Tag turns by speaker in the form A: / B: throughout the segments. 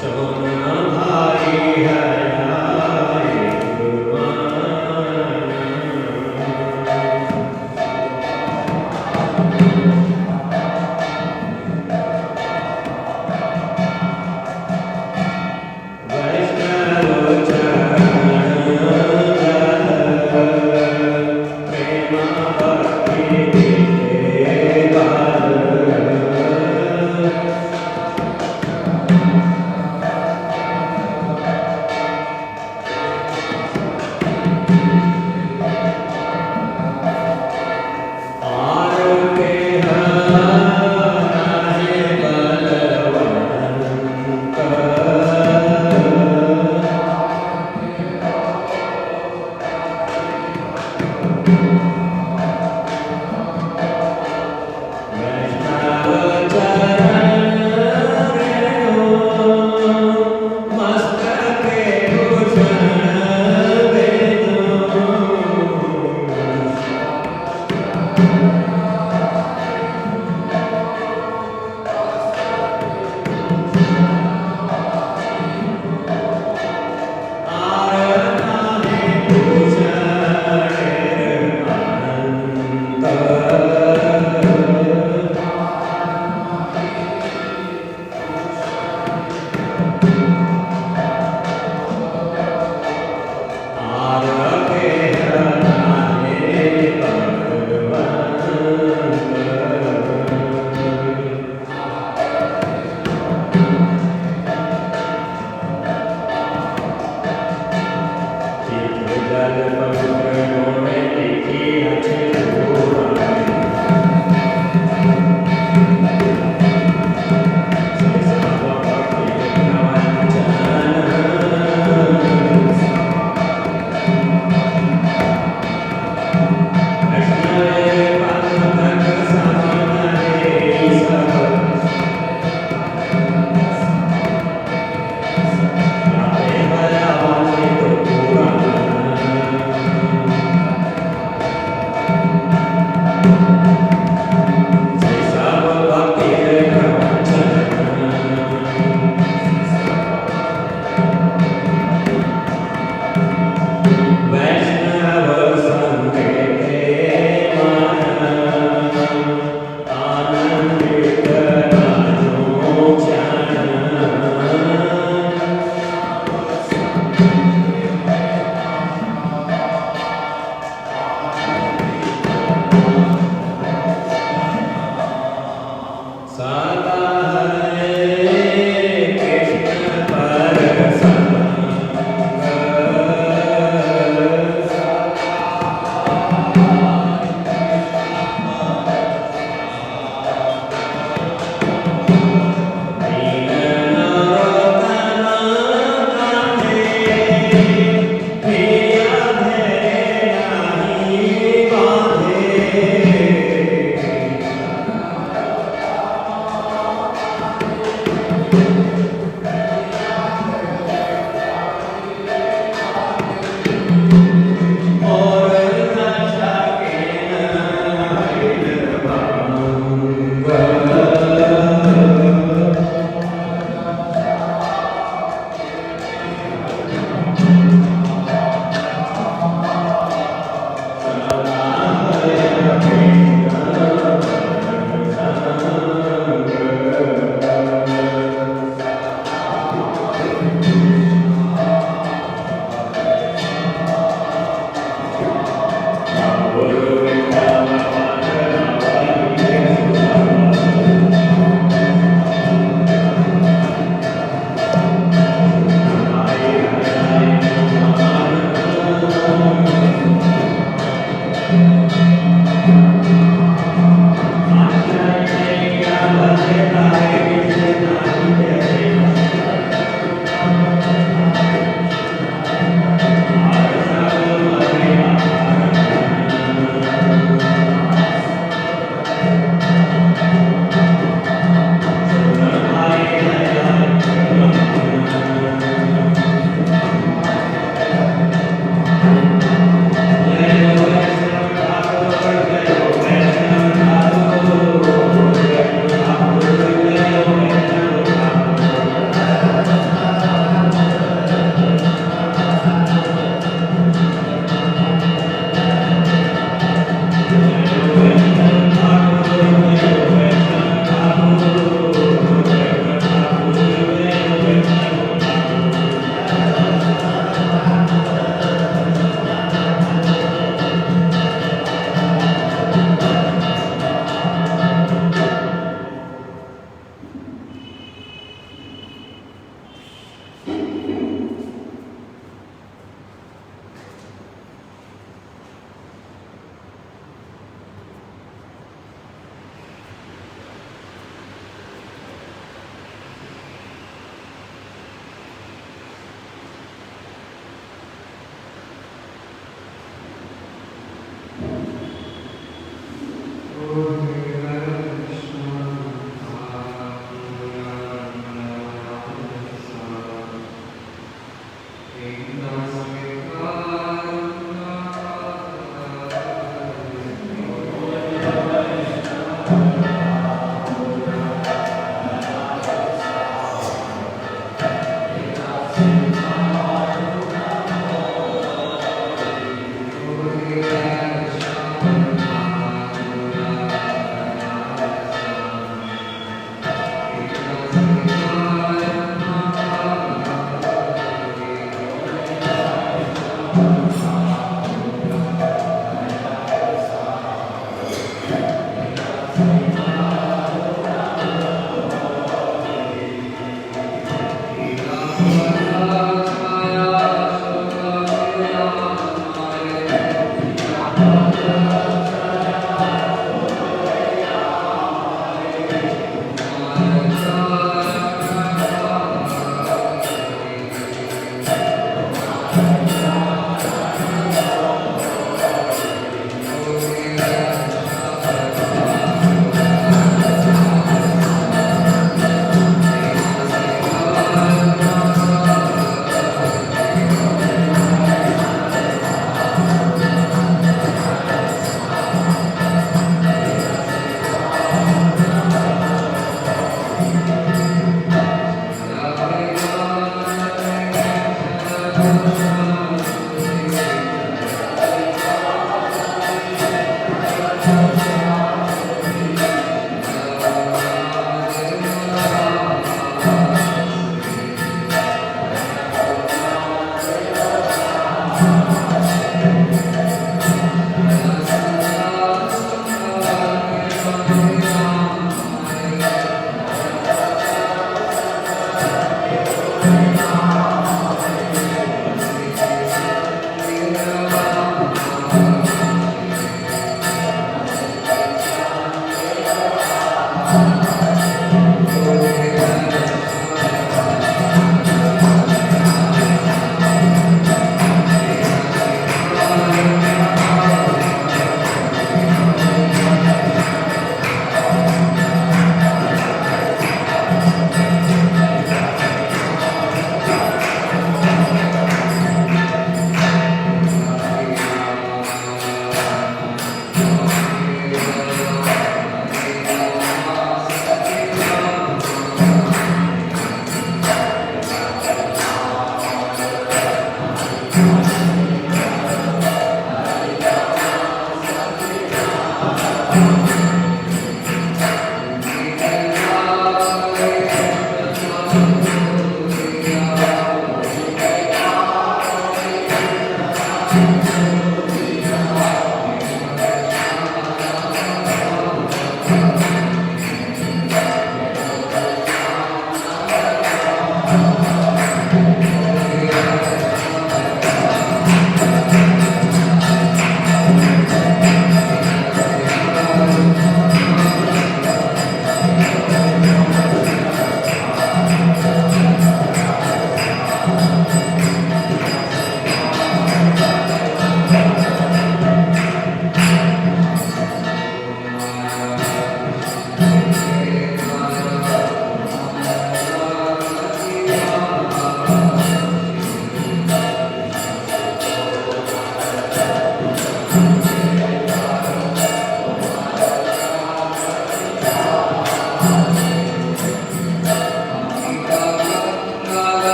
A: सोना भाई है आए गुरुआना। वैष्णव चरण प्रेम भक्ति विद्या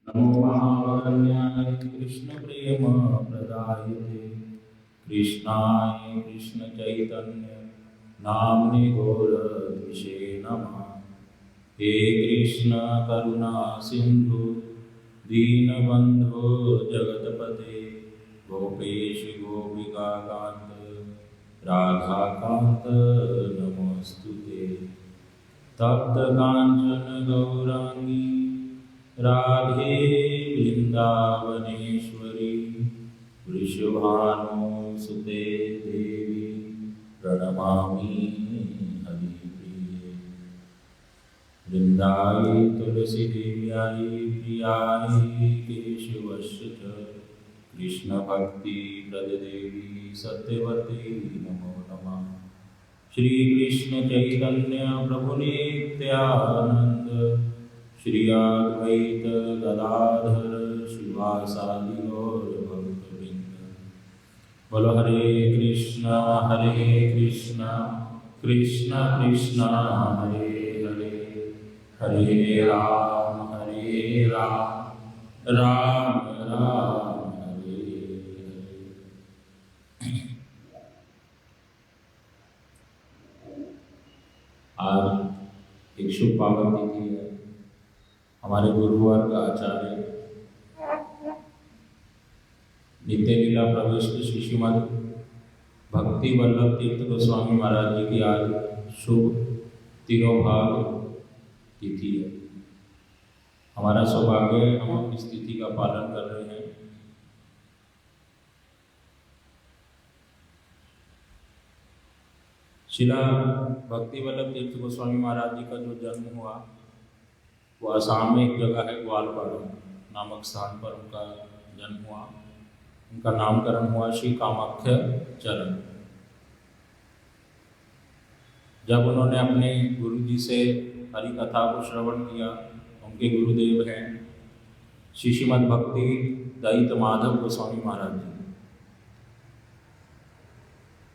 B: नमो महावरण्याय कृष्ण प्रेम प्रदायते कृष्णाय कृष्ण चैतन्य नाम्ने गौरद्विषे नमः। हे कृष्ण करुणा सिंधु दीनबंधो जगतपते गोपेश गोपिका कांत राधा कांत नमोस्तुते। तप्त कांचन गौरांगी राधे वृंदावनेश्वरी वृषभानुसुते देवी प्रणमामि हरिप्रिये। वृंदायै तुलसी देव्याय प्रियाय केशवस्य च कृष्ण भक्ति प्रद देवी सत्यवती नमो नमः। श्री कृष्ण चैतन्य प्रभु नित्यानंद श्री अद्वैत गदाधर शिवासादि गौर भक्तवृंद। बोलो हरे कृष्ण कृष्ण कृष्ण हरे हरे, हरे राम राम राम हरे हरे। आज एक शुभ पावन तिथि है। हमारे गुरुवर्ग आचार्य नित्य लीला प्रविष्ट श्री श्रीमद भक्ति वल्लभ तीर्थ गोस्वामी महाराज जी की आज शुभ तिरोभाग तिथि है। हमारा सौभाग्य है, हम अपनी स्थिति का पालन कर रहे हैं। शिला भक्ति वल्लभ तीर्थ गोस्वामी महाराज जी का जो जन्म हुआ वो असम में एक जगह है ग्वालपाड़ा नामक स्थान पर उनका जन्म हुआ। उनका नामकरण हुआ श्री कामाख्य चरण। जब उन्होंने अपने गुरु जी से हरि कथा को श्रवण किया, उनके गुरुदेव हैं श्री श्रीमद भक्ति दयित माधव गोस्वामी महाराज जी,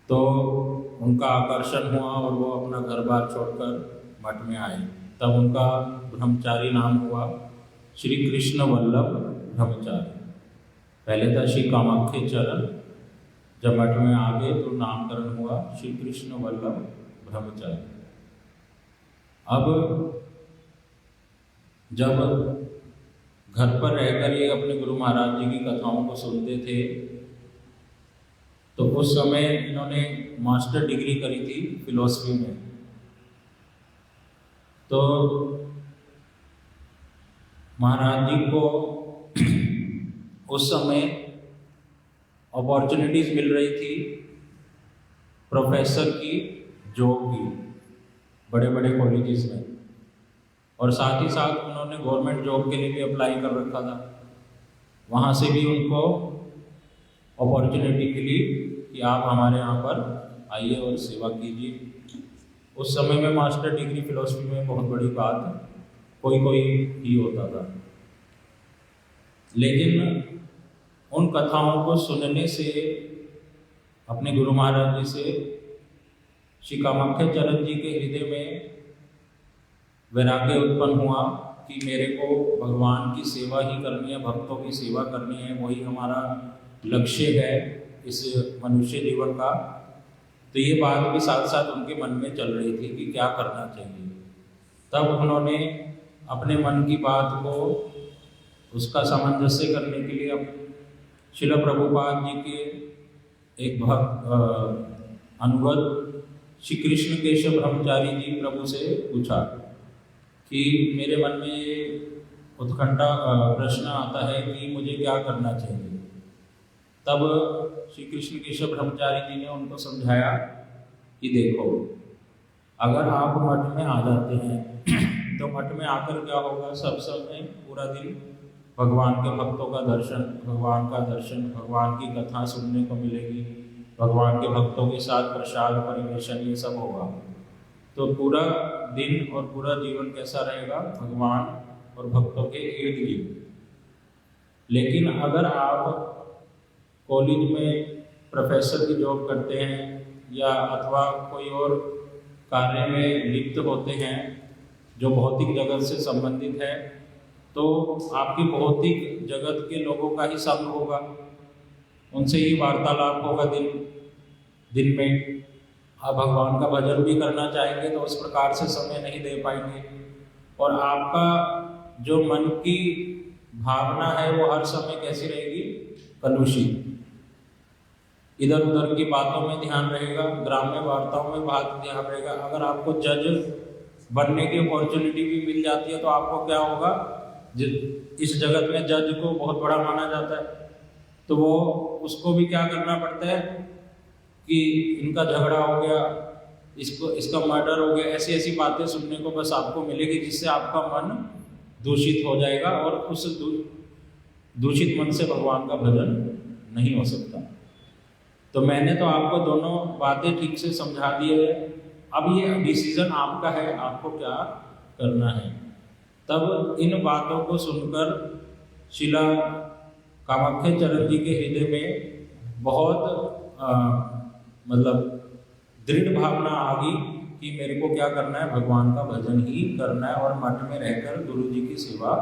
B: तो उनका आकर्षण हुआ और वो अपना घर बार छोड़कर मठ में आए। तब उनका ब्रह्मचारी नाम हुआ श्री कृष्ण वल्लभ ब्रह्मचारी। पहले था श्री कामाख्य चरण, जब मठ में आ गए तो नामकरण हुआ श्री कृष्ण वल्लभ ब्रह्मचारी। अब जब घर पर रहकर ये अपने गुरु महाराज जी की कथाओं को सुनते थे तो उस समय इन्होंने मास्टर डिग्री करी थी फिलॉसफी में। तो महाराज जी को उस समय अपॉर्चुनिटीज मिल रही थी प्रोफेसर की जॉब की बड़े बड़े कॉलेजेस में, और साथ ही साथ उन्होंने गवर्नमेंट जॉब के लिए भी अप्लाई कर रखा था। वहाँ से भी उनको अपॉर्चुनिटी मिली कि आप हमारे यहाँ पर आइए और सेवा कीजिए। उस समय में मास्टर डिग्री फिलॉसफी में बहुत बड़ी बात कोई ही होता था। लेकिन उन कथाओं को सुनने से अपने गुरु महाराज जी से श्री कामाख्य चरण जी के हृदय में वैराग्य उत्पन्न हुआ कि मेरे को भगवान की सेवा ही करनी है, भक्तों की सेवा करनी है, वही हमारा लक्ष्य है इस मनुष्य जीवन का। तो ये बात भी साथ साथ उनके मन में चल रही थी कि क्या करना चाहिए। तब उन्होंने अपने मन की बात को उसका सामंजस्य करने के लिए श्रील प्रभुपाद जी के एक भक्त अनुगत श्री कृष्ण केशव ब्रह्मचारी जी प्रभु से पूछा कि मेरे मन में उत्कंठा प्रश्न आता है कि मुझे क्या करना चाहिए। तब श्री कृष्ण केशव ब्रह्मचारी जी ने उनको समझाया कि देखो, अगर आप मठ में आ जाते हैं तो मठ में आकर क्या होगा, सब समय पूरा दिन भगवान के भक्तों का दर्शन, भगवान की कथा सुनने को मिलेगी, भगवान के भक्तों के साथ प्रसाद परिवेशन ये सब होगा। तो पूरा दिन और पूरा जीवन कैसा रहेगा, भगवान और भक्तों के इर्द गिर्द। लेकिन अगर आप कॉलेज में प्रोफेसर की जॉब करते हैं या अथवा कोई और कार्य में लिप्त होते हैं जो भौतिक जगत से संबंधित है, तो आपकी भौतिक जगत के लोगों का ही संग होगा, उनसे ही वार्तालाप होगा दिन में। आप भगवान का भजन भी करना चाहेंगे तो उस प्रकार से समय नहीं दे पाएंगे, और आपका जो मन की भावना है वो हर समय कैसी रहेगी, कलुषित। इधर उधर की बातों में ध्यान रहेगा, ग्राम्य वार्ताओं में बात ध्यान रहेगा। अगर आपको जज बनने की अपॉर्चुनिटी भी मिल जाती है तो आपको क्या होगा, इस जगत में जज को बहुत बड़ा माना जाता है, तो वो उसको भी क्या करना पड़ता है कि इनका झगड़ा हो गया, इसका मर्डर हो गया, ऐसी ऐसी बातें सुनने को बस आपको मिलेगी, जिससे आपका मन दूषित हो जाएगा और उस दूषित मन से भगवान का भजन नहीं हो सकता। तो मैंने तो आपको दोनों बातें ठीक से समझा दी है। अब ये डिसीजन आपका है, आपको क्या करना है। तब इन बातों को सुनकर शिला कामाख्या चरण जी के हृदय में बहुत मतलब दृढ़ भावना आ गई कि मेरे को क्या करना है, भगवान का भजन ही करना है और मठ में रहकर गुरु जी की सेवा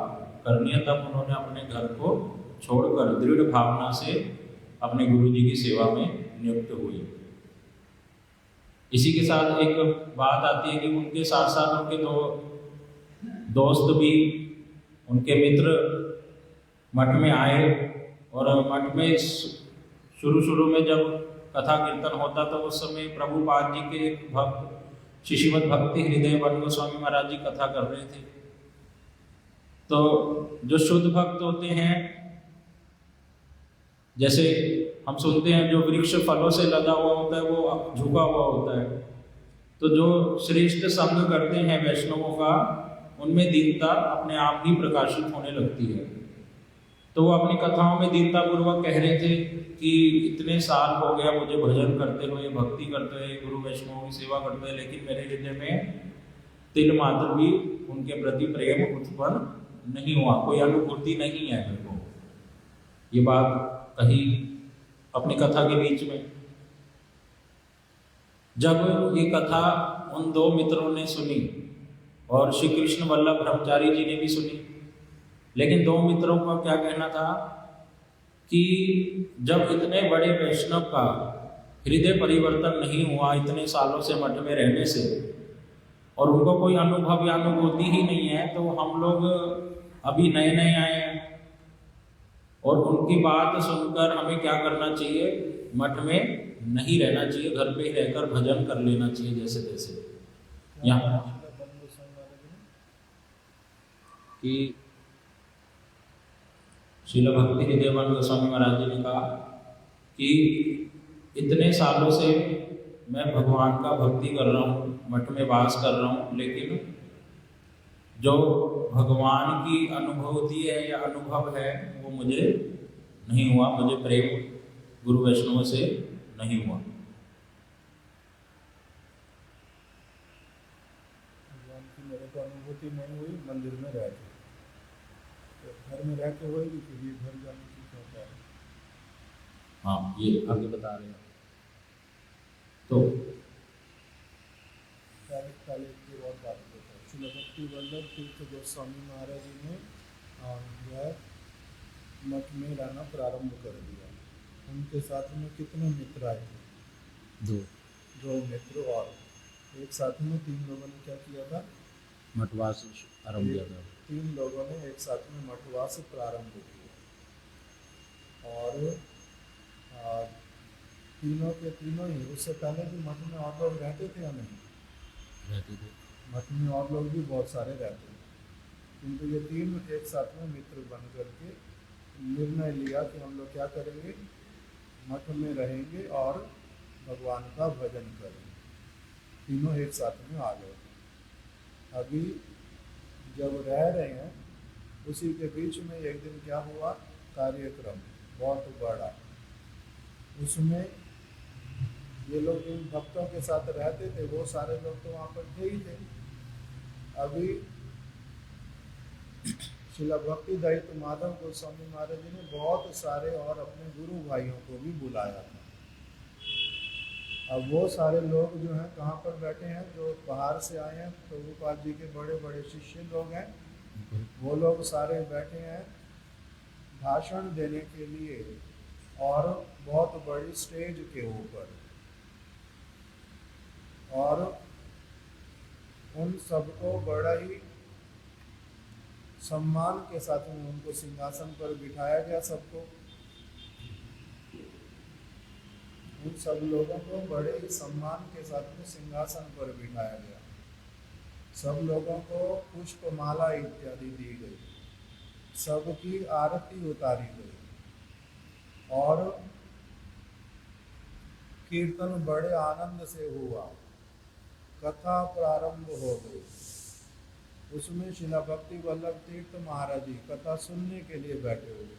B: करनी है। तब उन्होंने अपने घर को छोड़कर दृढ़ भावना से अपने गुरु जी की सेवा में नियुक्त हुए। इसी के साथ एक बात आती है कि उनके साथ साथ उनके दो दोस्त भी, उनके मित्र मठ में आए, और मठ में शुरू में जब कथा कीर्तन होता तो उस समय प्रभुपाद जी के एक भक्त शिशिवत भक्ति हृदय वन गोस्वामी महाराज जी कथा कर रहे थे। तो जो शुद्ध भक्त होते हैं, जैसे हम सुनते हैं जो वृक्ष फलों से लदा हुआ होता है वो झुका हुआ होता है, तो जो श्रेष्ठ संग करते हैं वैष्णवों का, उनमें दीनता अपने आप ही प्रकाशित होने लगती है। तो वो अपनी कथाओं में दीनता पूर्वक कह रहे थे कि इतने साल हो गया मुझे भजन करते हुए, भक्ति करते हुए, गुरु वैष्णवों की सेवा करते हुए, लेकिन मेरे हृदय में तिल मात्र भी उनके प्रति प्रेम उत्पन्न नहीं हुआ, कोई अनुभूति नहीं है मेरे को। ये बात कही अपनी कथा के बीच में। जब ये कथा उन दो मित्रों ने सुनी और श्री कृष्ण वल्लभ ब्रह्मचारी जी ने भी सुनी, लेकिन दो मित्रों का क्या कहना था कि जब इतने बड़े वैष्णव का हृदय परिवर्तन नहीं हुआ इतने सालों से मठ में रहने से, और उनको कोई अनुभव या अनुभूति ही नहीं है, तो हम लोग अभी नए नए आए हैं और उनकी बात सुनकर हमें क्या करना चाहिए, मठ में नहीं रहना चाहिए, घर पे ही रहकर भजन कर लेना चाहिए जैसे तैसे। यहाँ कि श्रील भक्ति हृदय वन गोस्वामी महाराज जी ने कहा कि इतने सालों से मैं भगवान का भक्ति कर रहा हूँ, मठ में वास कर रहा हूँ, लेकिन जो भगवान की अनुभूति है या अनुभव है वो मुझे नहीं हुआ, मुझे प्रेम गुरु वैष्णव से नहीं हुआ।
C: भगवान की मेरे को अनुभूति नहीं हुई, मंदिर में रह के, तो घर में रह के होगी, फिर ये घर जाने की क्या है।
B: हाँ, ये आगे बता रहे हैं। तो
C: काले की और बात करता है। श्रील भक्ति वल्लभ तीर्थ गोस्वामी महाराज जी ने मठ में रहना प्रारंभ कर दिया। उनके साथ में कितने मित्र आए थे? दो मित्र, और एक साथ में 3 लोगों ने क्या किया था,
B: मठवास आरंभ किया था।
C: 3 लोगों ने एक साथ में मठवास प्रारंभ किया, और तीनों के तीनों ही, उससे पहले भी मठ में और लोग रहते थे या नहीं?
B: रहते थे।
C: मठ में और लोग भी बहुत सारे रहते थे, किंतु ये 3 एक साथ में मित्र बन करके निर्णय लिया कि हम लोग क्या करेंगे, मठ में रहेंगे और भगवान का भजन करेंगे। तीनों एक साथ में आ गए। अभी जब रह रहे हैं उसी के बीच में एक दिन क्या हुआ, कार्यक्रम बहुत बड़ा, उसमें ये लोग जिन भक्तों के साथ रहते थे वो सारे लोग तो वहाँ पर थे ही थे। अभी शिला भक्ति दयाल माधव गोस्वामी महाराज जी ने बहुत सारे और अपने गुरु भाइयों को भी बुलाया था। अब वो सारे लोग जो हैं कहाँ पर बैठे हैं, जो बाहर से आए हैं, प्रभुपाद जी के बड़े बड़े शिष्य लोग हैं, वो लोग सारे बैठे हैं भाषण देने के लिए और बहुत बड़ी स्टेज के ऊपर, और उन सबको बड़ा ही सम्मान के साथ में उनको सिंहासन पर बिठाया गया। सबको, उन सब लोगों को बड़े ही सम्मान के साथ में सिंहासन पर बिठाया गया। सब लोगों को पुष्पमाला इत्यादि दी गई, सबकी आरती उतारी गई और कीर्तन बड़े आनंद से हुआ। कथा प्रारंभ हो गई। उसमें शिला भक्ति वल्लभ तीर्थ महाराज जी कथा सुनने के लिए बैठे हुए,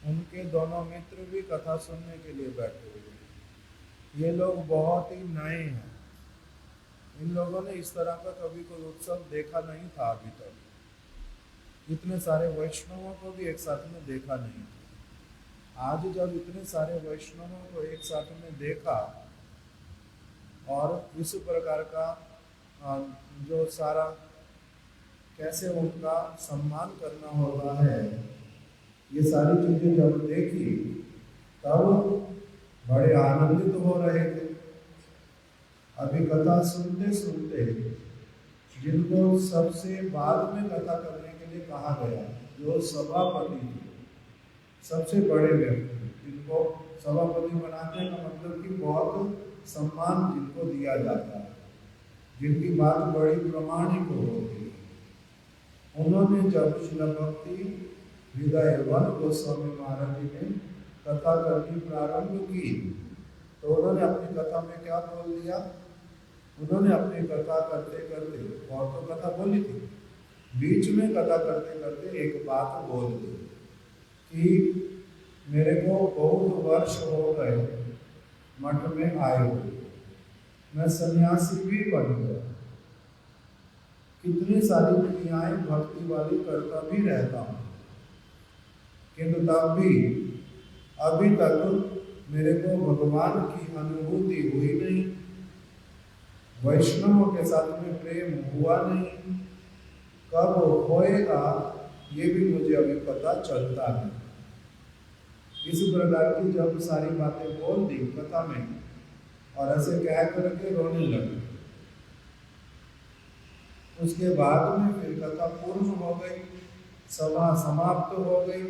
C: उनके दोनों मित्र भी कथा सुनने के लिए बैठे हुए। ये लोग बहुत ही नए हैं, इन लोगों ने इस तरह का कभी कोई उत्सव देखा नहीं था अभी तक। इतने सारे वैष्णवों को भी एक साथ में देखा नहीं था। आज जब इतने सारे वैष्णवों को एक साथ में देखा और इस प्रकार का जो सारा कैसे उनका सम्मान करना होता है, ये सारी चीजें जब देखी तब बड़े आनंदित हो रहे थे। अभी कथा सुनते सुनते जिनको सबसे बाद में कथा करने के लिए कहा गया, जो सभापति थे, सबसे बड़े व्यक्ति, जिनको सभापति बनाने का मतलब कि बहुत सम्मान जिनको दिया जाता है, जिनकी बात बड़ी प्रामाणिक होती है, उन्होंने जब शिला भक्ति हृदय वन गोस्वामी महाराज जी ने कथा करनी प्रारंभ की तो उन्होंने अपनी कथा में क्या बोल दिया? उन्होंने अपनी कथा करते करते, और तो कथा बोली थी, बीच में कथा करते करते एक बात बोल दी कि मेरे को बहुत वर्ष हो गए मठ में आए हुए, मैं सन्यासी भी बन गया, कितनी सारी क्रियाएं भक्ति वाली करता भी रहता हूँ, किंतु तब भी अभी तक मेरे को भगवान की अनुभूति हुई नहीं, वैष्णवों के साथ में प्रेम हुआ नहीं। कब होएगा ये भी मुझे अभी पता चलता नहीं। इस प्रकार की जब सारी बातें बोल दी कथा में और ऐसे कह करके रोने लगे, उसके बाद में फिर कथा पूर्ण हो गई, सभा समाप्त हो गई,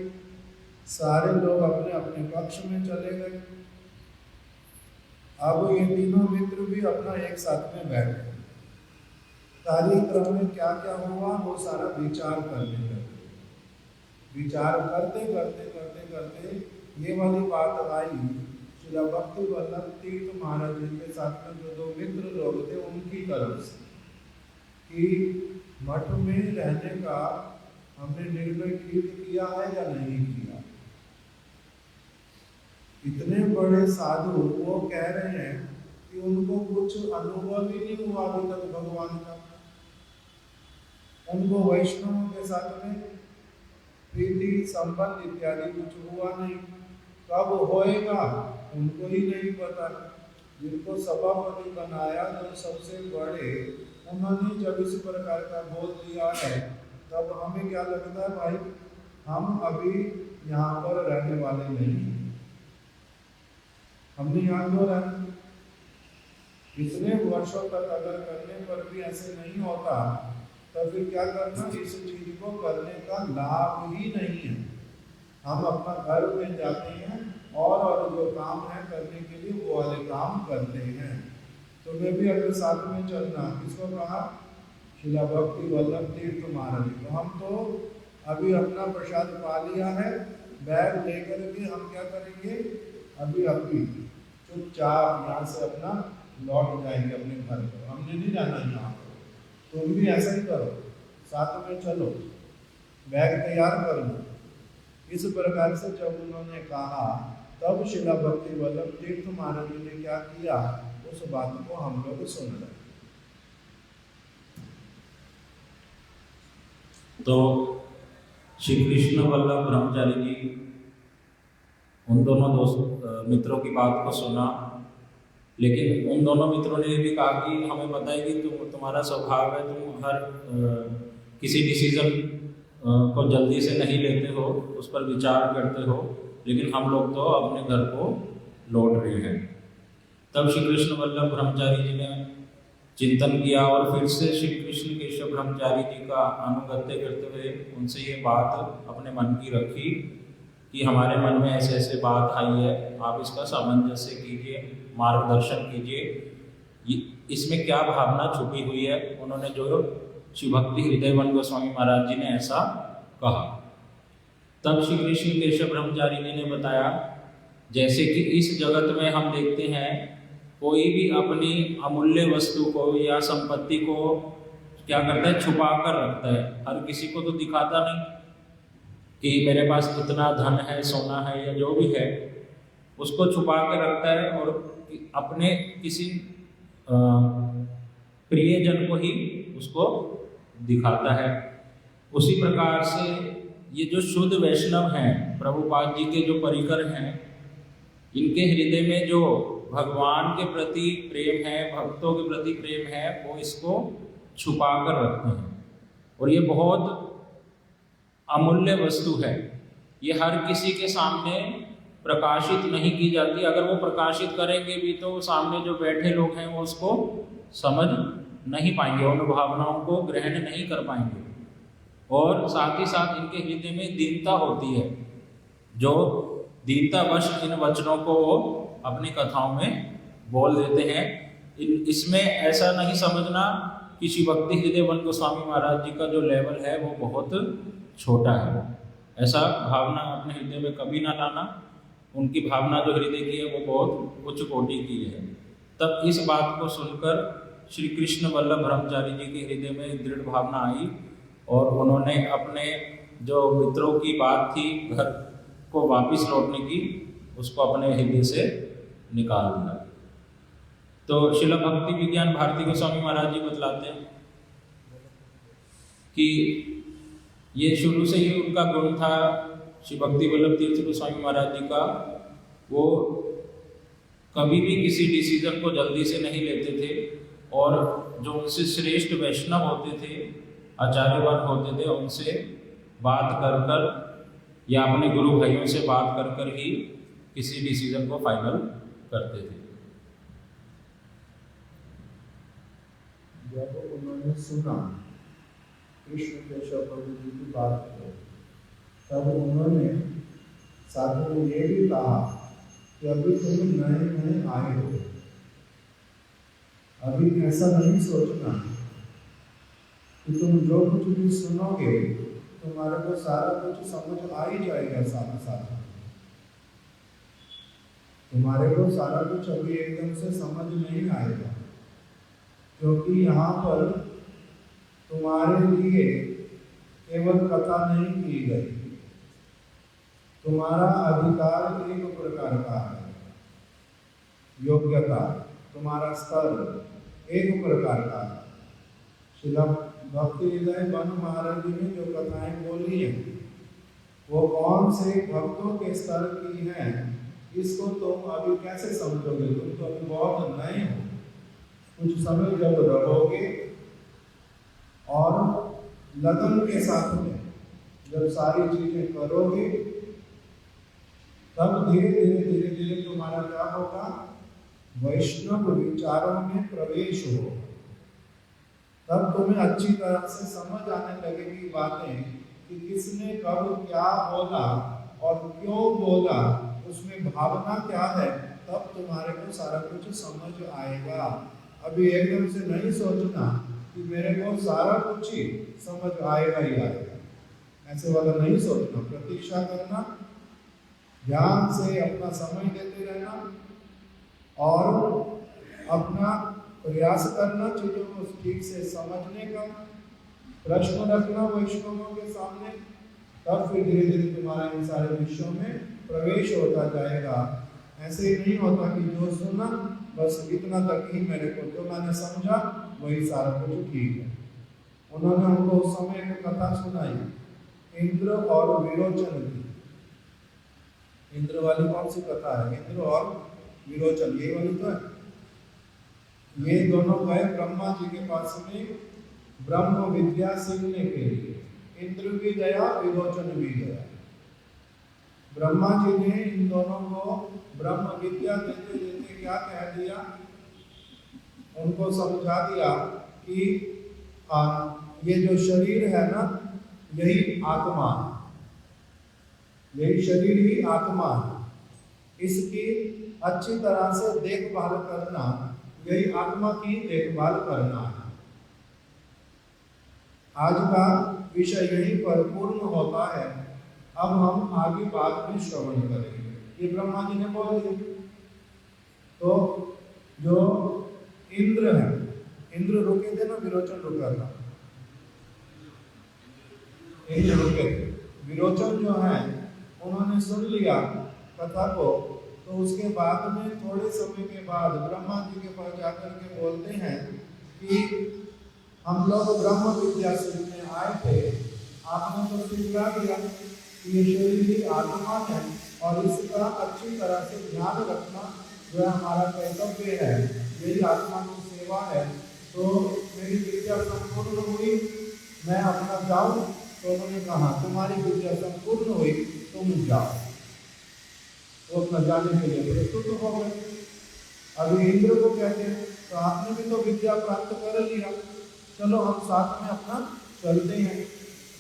C: सारे लोग अपने अपने कक्ष में चले गए। अब ये तीनों मित्र भी अपना एक साथ में बैठ गए। कार्यक्रम में क्या क्या हुआ वो सारा विचार करने लगे। विचार करते करते करते करते ये वाली बात आई, शिला भक्ति वल्लभ तीर्थ महाराज जी के साथ में जो दो मित्र लोग थे उनकी तरफ से कि मठ में रहने का हमने निर्णय ठीक किया है या नहीं किया। इतने बड़े साधु वो कह रहे हैं कि उनको कुछ अनुभव ही नहीं हुआ अभी तक भगवान का, उनको वैष्णवों के साथ में प्रीति संबंध इत्यादि कुछ हुआ नहीं। कब होएगा उनको ही नहीं पता। जिनको सभापति बनाया जो सबसे बड़े, उन्होंने जब इस प्रकार का बोल दिया है तब हमें क्या लगता है भाई, हम अभी यहाँ पर रहने वाले नहीं, हमने यहाँ क्यों रहना। इतने वर्षों तक अगर करने पर भी ऐसे नहीं होता तो फिर क्या करना, इस चीज को करने का लाभ ही नहीं है। हम अपना घर में जाते हैं और जो काम है करने के लिए वो वाले काम करते हैं। तो मैं भी अगर साथ में चलना, किसको कहा, शिला भक्ति वल्लभ तीर्थ महाराज। तो हम तो अभी अपना प्रसाद पा लिया है, बैग लेकर के हम क्या करेंगे, अभी चुपचाप यहाँ से अपना लौट जाएंगे अपने घर पर, हमने नहीं जाना यहाँ पर। तुम भी ऐसा ही करो, साथ में चलो, बैग तैयार कर लो। इस प्रकार से जब उन्होंने कहा तब शिला भक्ति वल्लभ तीर्थ महाराज जी ने क्या किया, उस बात को हम लोग सुन रहे।
B: तो श्री कृष्ण वल्लभ ब्रह्मचारी जी उन दोनों मित्रों की बात को सुना, लेकिन उन दोनों मित्रों ने भी कहा कि हमें पता है कि तुम्हारा स्वभाव है, तुम हर किसी डिसीजन को जल्दी से नहीं लेते हो, उस पर विचार करते हो, लेकिन हम लोग तो अपने घर को लौट रहे हैं। तब श्री कृष्ण वल्लभ ब्रह्मचारी जी ने चिंतन किया और फिर से श्री कृष्ण केशव ब्रह्मचारी जी का अनुगत्य करते हुए उनसे ये बात अपने मन की रखी कि हमारे मन में ऐसे ऐसे बात आई है, आप इसका सामंजस्य कीजिए, मार्गदर्शन कीजिए, इसमें क्या भावना छुपी हुई है। उन्होंने जो श्री भक्ति हृदयवन गोस्वामी महाराज जी ने ऐसा कहा। तब श्री कृष्ण केशव ब्रह्मचारी जी ने बताया, जैसे कि इस जगत में हम देखते हैं कोई भी अपनी अमूल्य वस्तु को या संपत्ति को क्या करता है, छुपा कर रखता है। हर किसी को तो दिखाता नहीं कि मेरे पास इतना धन है, सोना है या जो भी है, उसको छुपा कर रखता है और अपने किसी प्रियजन को ही उसको दिखाता है। उसी प्रकार से ये जो शुद्ध वैष्णव हैं, प्रभुपाद जी के जो परिकर हैं, इनके हृदय में जो भगवान के प्रति प्रेम है, भक्तों के प्रति प्रेम है, वो इसको छुपा कर रखते हैं। और ये बहुत अमूल्य वस्तु है, ये हर किसी के सामने प्रकाशित नहीं की जाती। अगर वो प्रकाशित करेंगे भी तो सामने जो बैठे लोग हैं वो उसको समझ नहीं पाएंगे, उन भावनाओं को ग्रहण नहीं कर पाएंगे। और साथ ही साथ इनके हृदय में दीनता होती है, जो दीनतावश इन वचनों को वो अपनी कथाओं में बोल देते हैं। इसमें ऐसा नहीं समझना कि श्री भक्ति हृदयवन गोस्वामी महाराज जी का जो लेवल है वो बहुत छोटा है, ऐसा भावना अपने हृदय में कभी ना लाना। उनकी भावना जो हृदय की है वो बहुत उच्च कोटि की है। तब इस बात को सुनकर श्री कृष्ण वल्लभ ब्रह्मचारी जी के हृदय में दृढ़ भावना आई और उन्होंने अपने जो मित्रों की बात थी घर को वापिस लौटने की, उसको अपने हृदय से निकाल दिया। तो शिला भक्ति विज्ञान भारती गोस्वामी महाराज जी बतलाते हैं कि ये शुरू से ही उनका गुण था, श्री भक्ति वल्लभ तीर्थ गोस्वामी महाराज जी का। वो कभी भी किसी डिसीजन को जल्दी से नहीं लेते थे और जो उनसे श्रेष्ठ वैष्णव होते थे, आचार्यवान होते थे, उनसे बात कर कर या अपने गुरु भाइयों से बात कर कर ही किसी डिसीजन को फाइनल करते थे।
C: जब उन्होंने सुना कृष्ण केशव प्रभु जी की बात को, तब उन्होंने साथ में ये भी कहा कि अभी तुम नए नए आए हो, अभी ऐसा नहीं सोचना कि तुम जो कुछ भी सुनोगे तुम्हारे को सारा कुछ समझ आ ही जाएगा। साथ साथ तुम्हारे को सारा कुछ अभी एकदम से समझ नहीं आएगा, क्योंकि यहाँ पर तुम्हारे लिए केवल कथा नहीं की गई, तुम्हारा अधिकार एक प्रकार का है, योग्यता तुम्हारा स्तर एक प्रकार का है। शिला भक्ति हृदयवन महाराज जी ने जो कथाएं बोली है वो कौन से भक्तों के स्तर की हैं, इसको तुम अभी कैसे समझोगे? तुम तो अभी बहुत नए हो। कुछ समय जब रहोगे और लगन के साथ में जब सारी चीजें करोगे, तब धीरे धीरे तुम्हारा क्या होगा, वैष्णव विचारों में प्रवेश हो। तब तुम्हें अच्छी तरह से समझ आने लगेगी बातें कि किसने कब क्या बोला और क्यों बोला, उसमें भावना क्या है, तब तुम्हारे को सारा कुछ समझ आएगा। अभी एकदम से नहीं सोचना कि मेरे को सारा कुछ ही समझ आएगा ही आएगा, ऐसे वाला नहीं सोचना। प्रतीक्षा करना, ध्यान से अपना समय देते रहना और अपना प्रयास करना चीजों को ठीक से समझने का, प्रश्न रखना वैष्णवों के सामने तब फिर धीरे धीरे तुम्हारा इन सारे विषयों में प्रवेश होता जाएगा। ऐसे ही नहीं होता कि जो सुना बस इतना तक ही मेरे को, जो मैंने समझा वही सारा कुछ ठीक है। उन्होंने हमको उस समय एक कथा सुनाई इंद्र और विरोचन की। इंद्र वाली कौन सी कथा है? इंद्र और विरोचन, ये वाली तो है। ये दोनों गए ब्रह्मा जी के पास में ब्रह्म विद्या सीखने के लिए। इंद्र भी गया, विरोचन भी गया। ब्रह्मा जी ने इन दोनों को ब्रह्म विद्या देते देते क्या कह दिया, उनको समझा दिया कि ये जो शरीर है ना, यही आत्मा है, यही शरीर ही आत्मा है। इसकी अच्छी तरह से देखभाल करना, यही आत्मा की देखभाल करना है। आज का विषय यही पर पूर्ण होता है। अब हम आगे बाद में श्रवण करेंगे। ये ब्रह्मा जी ने बोल दिया। तो जो इंद्र है, इंद्र रुके थे ना, विरोचन रुका था। इंद्र रुके थे, विरोचन जो है उन्होंने सुन लिया कथा को। तो उसके बाद में थोड़े समय के बाद ब्रह्मा जी के पास जाकर के बोलते हैं कि हम लोग ब्रह्म विद्या सीखने आए थे, आपने तो सिखा दिया कि ये शरीर ही आत्मा है और इसका अच्छी तरह से ध्यान रखना जो हमारा कर्तव्य है, यही आत्मा की सेवा है। तो मेरी विद्या संपूर्ण हुई, मैं अपना जाऊं। तो उन्होंने कहा तुम्हारी विद्या संपूर्ण हुई, तुम जाओ। वो अपना जाने के लिए प्रस्तुत हो गए। अभी इंद्र को कहते हैं तो आपने भी तो विद्या प्राप्त कर लिया, चलो हम साथ में अपना चलते हैं।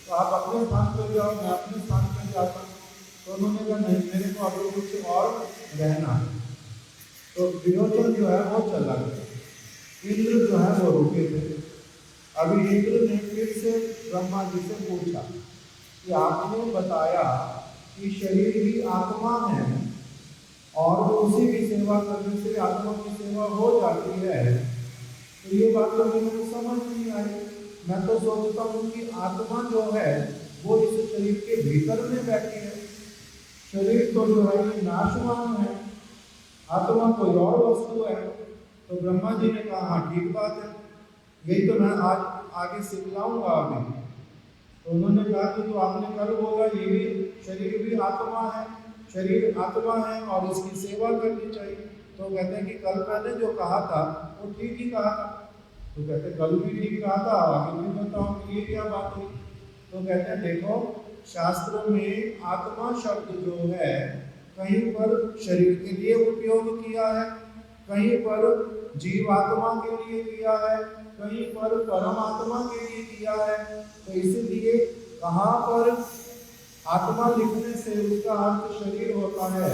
C: तो आप अपने स्थान पर जाओ, मैं अपने स्थान पर जाता हूँ। तो उन्होंने कहा नहीं, मेरे को अभी कुछ और रहना है। तो विरोचन जो है वो चला गया, इंद्र जो है वो रुके थे। अभी इंद्र ने फिर से ब्रह्मा जी से पूछा कि आपने बताया कि शरीर ही आत्मा है और उसी की सेवा करने से आत्मा की सेवा हो जाती है, तो ये बात तो मेरे को समझ नहीं आई। मैं तो सोचता हूँ कि आत्मा जो है वो इस शरीर के भीतर में बैठी है। शरीर तो जो है ये नाशवान है, आत्मा कोई और वस्तु है। तो ब्रह्मा जी ने कहा हाँ ठीक बात है, यही तो मैं आज आगे सिखलाऊंगा अभी। तो उन्होंने कहा कि तो आपने कल बोला ये भी शरीर भी आत्मा है, शरीर आत्मा है और इसकी सेवा करनी चाहिए। तो कहते हैं कि कल मैंने जो कहा था वो ठीक ही कहा था। तो कहते हैं कल भी ठीक कहा था, आगे भी बताओ कि ये क्या बात हुई। तो कहते हैं देखो, शास्त्रों में आत्मा शब्द जो है कहीं पर शरीर के लिए उपयोग किया है, कहीं पर जीवात्मा के लिए किया है, कहीं पर परमात्मा के लिए किया है। तो इसलिए कहाँ पर आत्मा लिखने से उसका अर्थ शरीर होता है,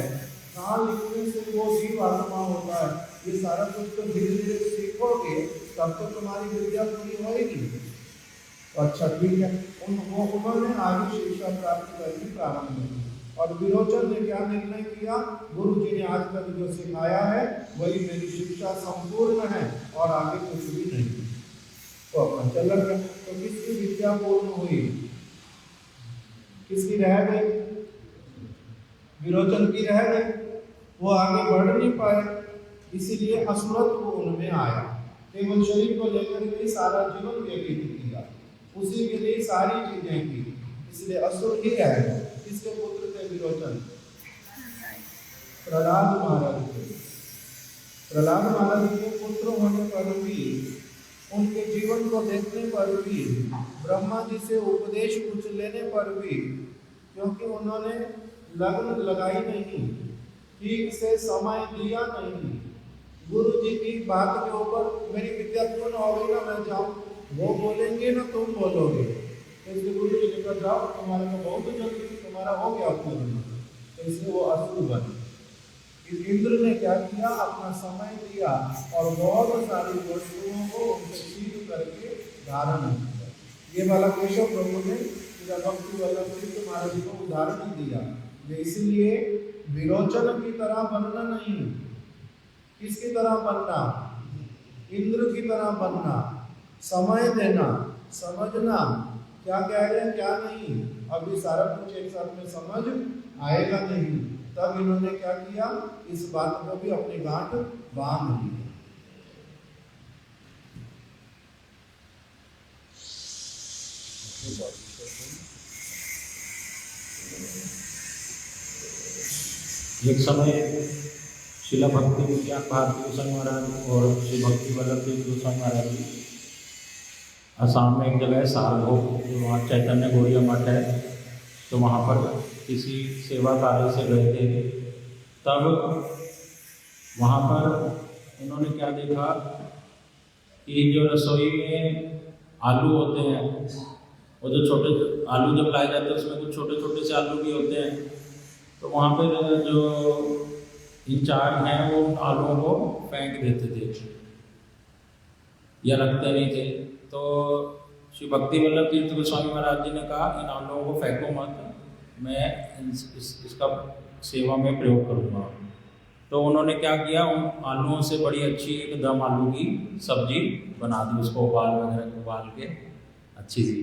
C: कहाँ लिखने से वो जीवात्मा होता है, ये सारा कुछ तो धीरे धीरे सीखोगे तब तो तुम्हारी विद्या पूरी होगी। तो अच्छा ठीक है, उन्होंने आगे शिक्षा प्राप्त करनी प्रारंभ की। और विरोचन ने क्या निर्णय किया, गुरु जी ने आज तक जो सिखाया है वही मेरी शिक्षा संपूर्ण है और आगे कुछ भी नहीं। तो अपना चल गया। तो किसकी विद्या पूर्ण हुई, किसकी रह गई? विरोचन की रह गई, वो आगे बढ़ नहीं पाए, इसीलिए असुरत्व उनमें आया। केवल शरीर को लेकर के सारा जीवन व्यतीत किया, उसी के लिए सारी चीजें की, इसलिए असुर ही रह गए। किसके पुत्र थे विरोचन? प्रहलाद महाराज के। प्रहलाद महाराज के पुत्र होने पर भी, उनके जीवन को देखने पर भी, ब्रह्मा जी से उपदेश कुछ लेने पर भी, क्योंकि उन्होंने लगन लगाई नहीं, ठीक से समय दिया नहीं, गुरु जी की बात के ऊपर मेरी विद्या पूर्ण हो गई ना मैं जाऊँ, वो बोलेंगे ना तुम बोलोगे। तो इसलिए गुरु जी लेकर जाओ, तुम्हारे को बहुत जल्दी तुम्हारा हो गया पूर्ण। तो इसलिए वो असुर बने। इंद्र ने क्या किया, अपना समय दिया और बहुत सारी वस्तुओं को उनसे छीन करके धारण किया। ये वाला केशव प्रभु ने भक्ति वल्लभ तीर्थ महाराज को उदाहरण दिया। इसलिए विरोचन की तरह बनना नहीं, किसकी तरह बनना? इंद्र की तरह बनना, समय देना, समझना, क्या कह रहे हैं क्या नहीं, अभी सारा कुछ एक साथ में समझ आएगा नहीं। तब इन्होंने क्या किया, इस बात को भी अपनी गांठ बांध ली।
B: एक समय शिला भक्ति विज्ञान भारती गोस्वामी महाराज और श्री भक्ति वल्लभ देव गोस्वामी महाराज जी असम में एक जगह है सारभोग, वहाँ चैतन्य गौड़िया मठ है, तो वहाँ पर किसी सेवा कार्य से गए थे। तब वहाँ पर उन्होंने क्या देखा कि जो रसोई में आलू होते हैं, वो जो छोटे आलू जब लाए जाते हैं उसमें कुछ छोटे छोटे से आलू भी होते हैं, तो वहाँ पर जो इंचार्ज हैं वो आलूओं को फेंक देते थे या रखते नहीं थे। तो श्री भक्ति वल्लभ तीर्थ गोस्वामी महाराज जी ने कहा इन आलूओं को फेंको मत, मैं इसका सेवा में प्रयोग करूँगा। तो उन्होंने क्या किया, उन आलूओं से बड़ी अच्छी एक दम आलू की सब्जी बना दी, उसको उबाल के अच्छी सी,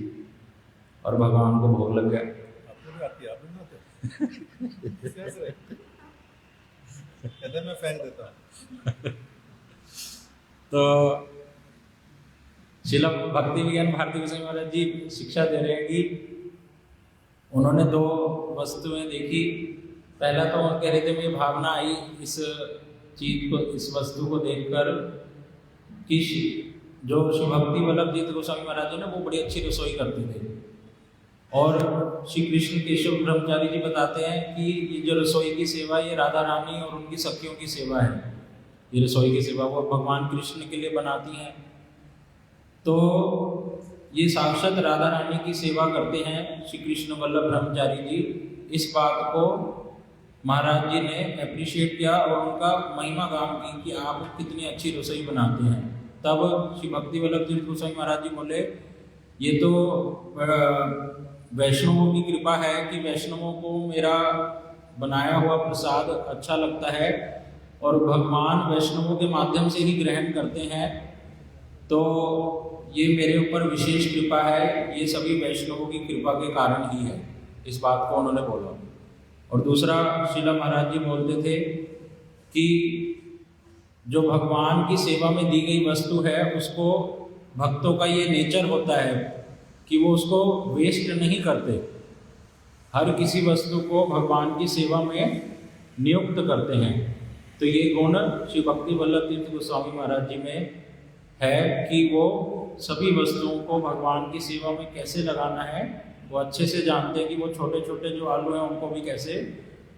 B: और भगवान को भोग लग गया।
C: कहते मैं फेंक देता हूँ।
B: तो शिला भक्ति विज्ञान भारती गोस्वामी महाराज जी शिक्षा दे रहे हैं कि उन्होंने दो वस्तुएं देखी। पहला तो उनके हृदय में भावना आई इस चीज को, इस वस्तु को देखकर कि जो श्री भक्ति वल्लभ तीर्थ गोस्वामी महाराज जी ने वो बड़ी अच्छी रसोई करते थे, और श्री कृष्ण केशव ब्रह्मचारी जी बताते हैं कि ये जो रसोई की सेवा ये राधा रानी और उनकी सखियों की सेवा है। ये रसोई की सेवा वो भगवान कृष्ण के लिए बनाती हैं, तो ये साक्षात राधा रानी की सेवा करते हैं श्री कृष्ण वल्लभ ब्रह्मचारी जी। इस बात को महाराज जी ने अप्रिशिएट किया और उनका महिमा गान की कि आप कितनी अच्छी रसोई बनाते हैं। तब श्री भक्ति वल्लभ तीर्थ गोस्वामी महाराज जी बोले ये तो वैष्णवों की कृपा है कि वैष्णवों को मेरा बनाया हुआ प्रसाद अच्छा लगता है और भगवान वैष्णवों के माध्यम से ही ग्रहण करते हैं, तो ये मेरे ऊपर विशेष कृपा है, ये सभी वैष्णवों की कृपा के कारण ही है। इस बात को उन्होंने बोला। और दूसरा शिला महाराज जी बोलते थे कि जो भगवान की सेवा में दी गई वस्तु है उसको भक्तों का ये नेचर होता है कि वो उसको वेस्ट नहीं करते, हर किसी वस्तु को भगवान की सेवा में नियुक्त करते हैं। तो ये गुण श्री भक्ति वल्लभ तीर्थ गोस्वामी महाराज जी में है कि वो सभी वस्तुओं को भगवान की सेवा में कैसे लगाना है वो अच्छे से जानते हैं कि वो छोटे छोटे जो आलू हैं उनको भी कैसे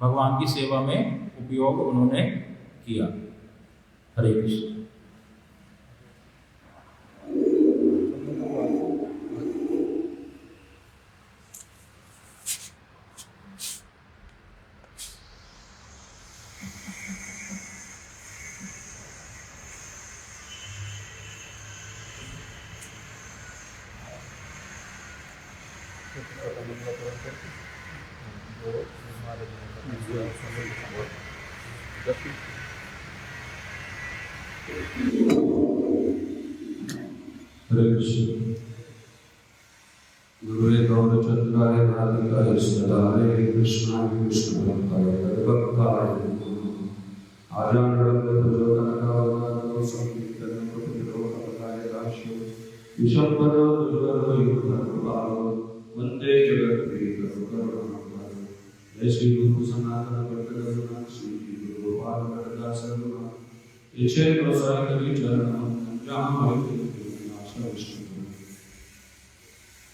B: भगवान की सेवा में उपयोग उन्होंने किया। हरे कृष्ण।
D: हरे कृष्ण। गुरुवे गौरचंद्राय राधिकाय सदाय कृष्णाय कृष्ण भक्ताय भक्ताय आजानंद भजो संकीर्तन प्रभुरो भक्ताय दास्यो विशंबरो दुर्गरो युद्धपालो वंदे जगद्गुरु करुणाकर। जय श्री गुरु सनातन भक्त रघुनाथ श्री गुरु गोपाल भट्टदास रघुनाथ इच्छे प्रसाद कवि चरण जहाँ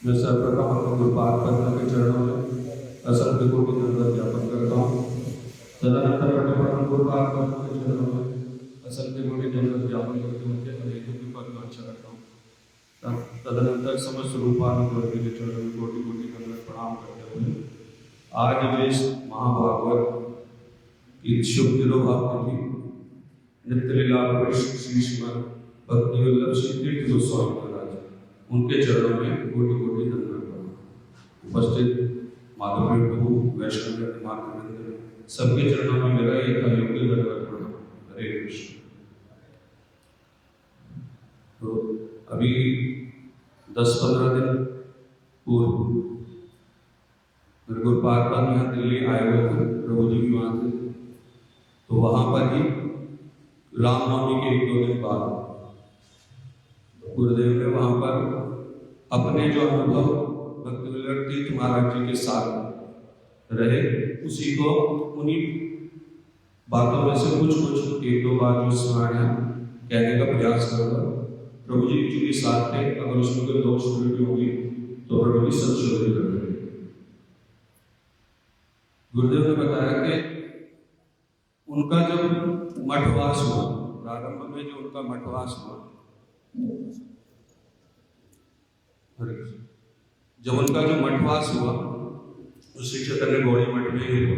D: मैं सर्वप्रथम अपने गुरुपाद पद्म के चरणों में असंख्य कोटि धन्यवाद ज्ञापन करता हूँ। तदनंतर अपने परम गुरुपाद पद्म के चरणों में असंख्य कोटि धन्यवाद ज्ञापन करके उनके हृदय की पद में अच्छा करता हूँ। तदनंतर समस्त रूपानुग वर्ग के चरणों में कोटि कोटि धन्यवाद प्रणाम करते हुए आज वेश महाभागवत की शुभ तिरुभाव की नित्य लीला श्री श्रीमद भक्ति वल्लभ श्री तीर्थ गोस्वामी महाराज उनके चरणों में कोटि कोटि धन्यवाद। उपस्थित माधव प्रभु वैष्णव मार्ग सबके चरणों में मेरा यथा योग्य धन्यवाद प्रणाम। हरे कृष्ण। तो अभी 10-15 दिन पूर्व मेरे गुरुपाद में यहाँ दिल्ली आए हुए थे प्रभु जी की वहाँ से, तो वहाँ पर ही रामनवमी के 1-2 दिन बाद गुरुदेव ने वहाँ पर अपने जो अनुभव भक्तिविनोद तीर्थ महाराज जी के साथ रहे, उसी को उन्हीं बातों में से कुछ 1-2 बात जो स्मरण है कहने का प्रयास करूँगा। प्रभु जी चूंकि साथ थे, अगर उसमें कोई दोष त्रुटि होगी तो प्रभु जी संशोधित कर देंगे। गुरुदेव ने बताया कि उनका जब मठवास हुआ, प्रारंभ में जो उनका मठवास हुआ, जब उनका जो मठवास हुआ तो श्री चैतन्य गौड़ी मठ में ही हुआ।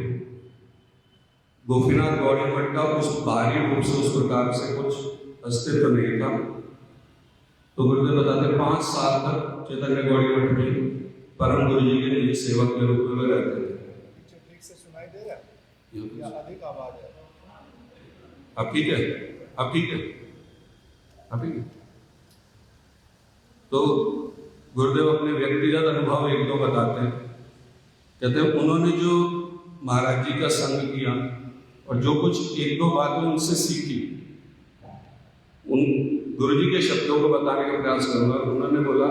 D: गोपीनाथ गौड़ी मठ का उस बाहरी रूप से उस प्रकार से कुछ अस्तित्व नहीं था। तो गुरुदेव बताते 5 साल तक चैतन्य गौड़ी मठ में परम गुरु जी के निजी सेवक के रूप में रहते थे।
C: ठीक से सुनाई दे रहा है या अधिक आवाज है?
D: अब ठीक है, अब ठीक है, अब ठीक है। तो गुरुदेव अपने व्यक्तिगत अनुभव 1-2 बताते हैं। कहते हैं उन्होंने जो महाराज जी का संग किया और जो कुछ 1-2 बातें उनसे सीखी, उन गुरु जी के शब्दों को बताने का प्रयास करूंगा। उन्होंने बोला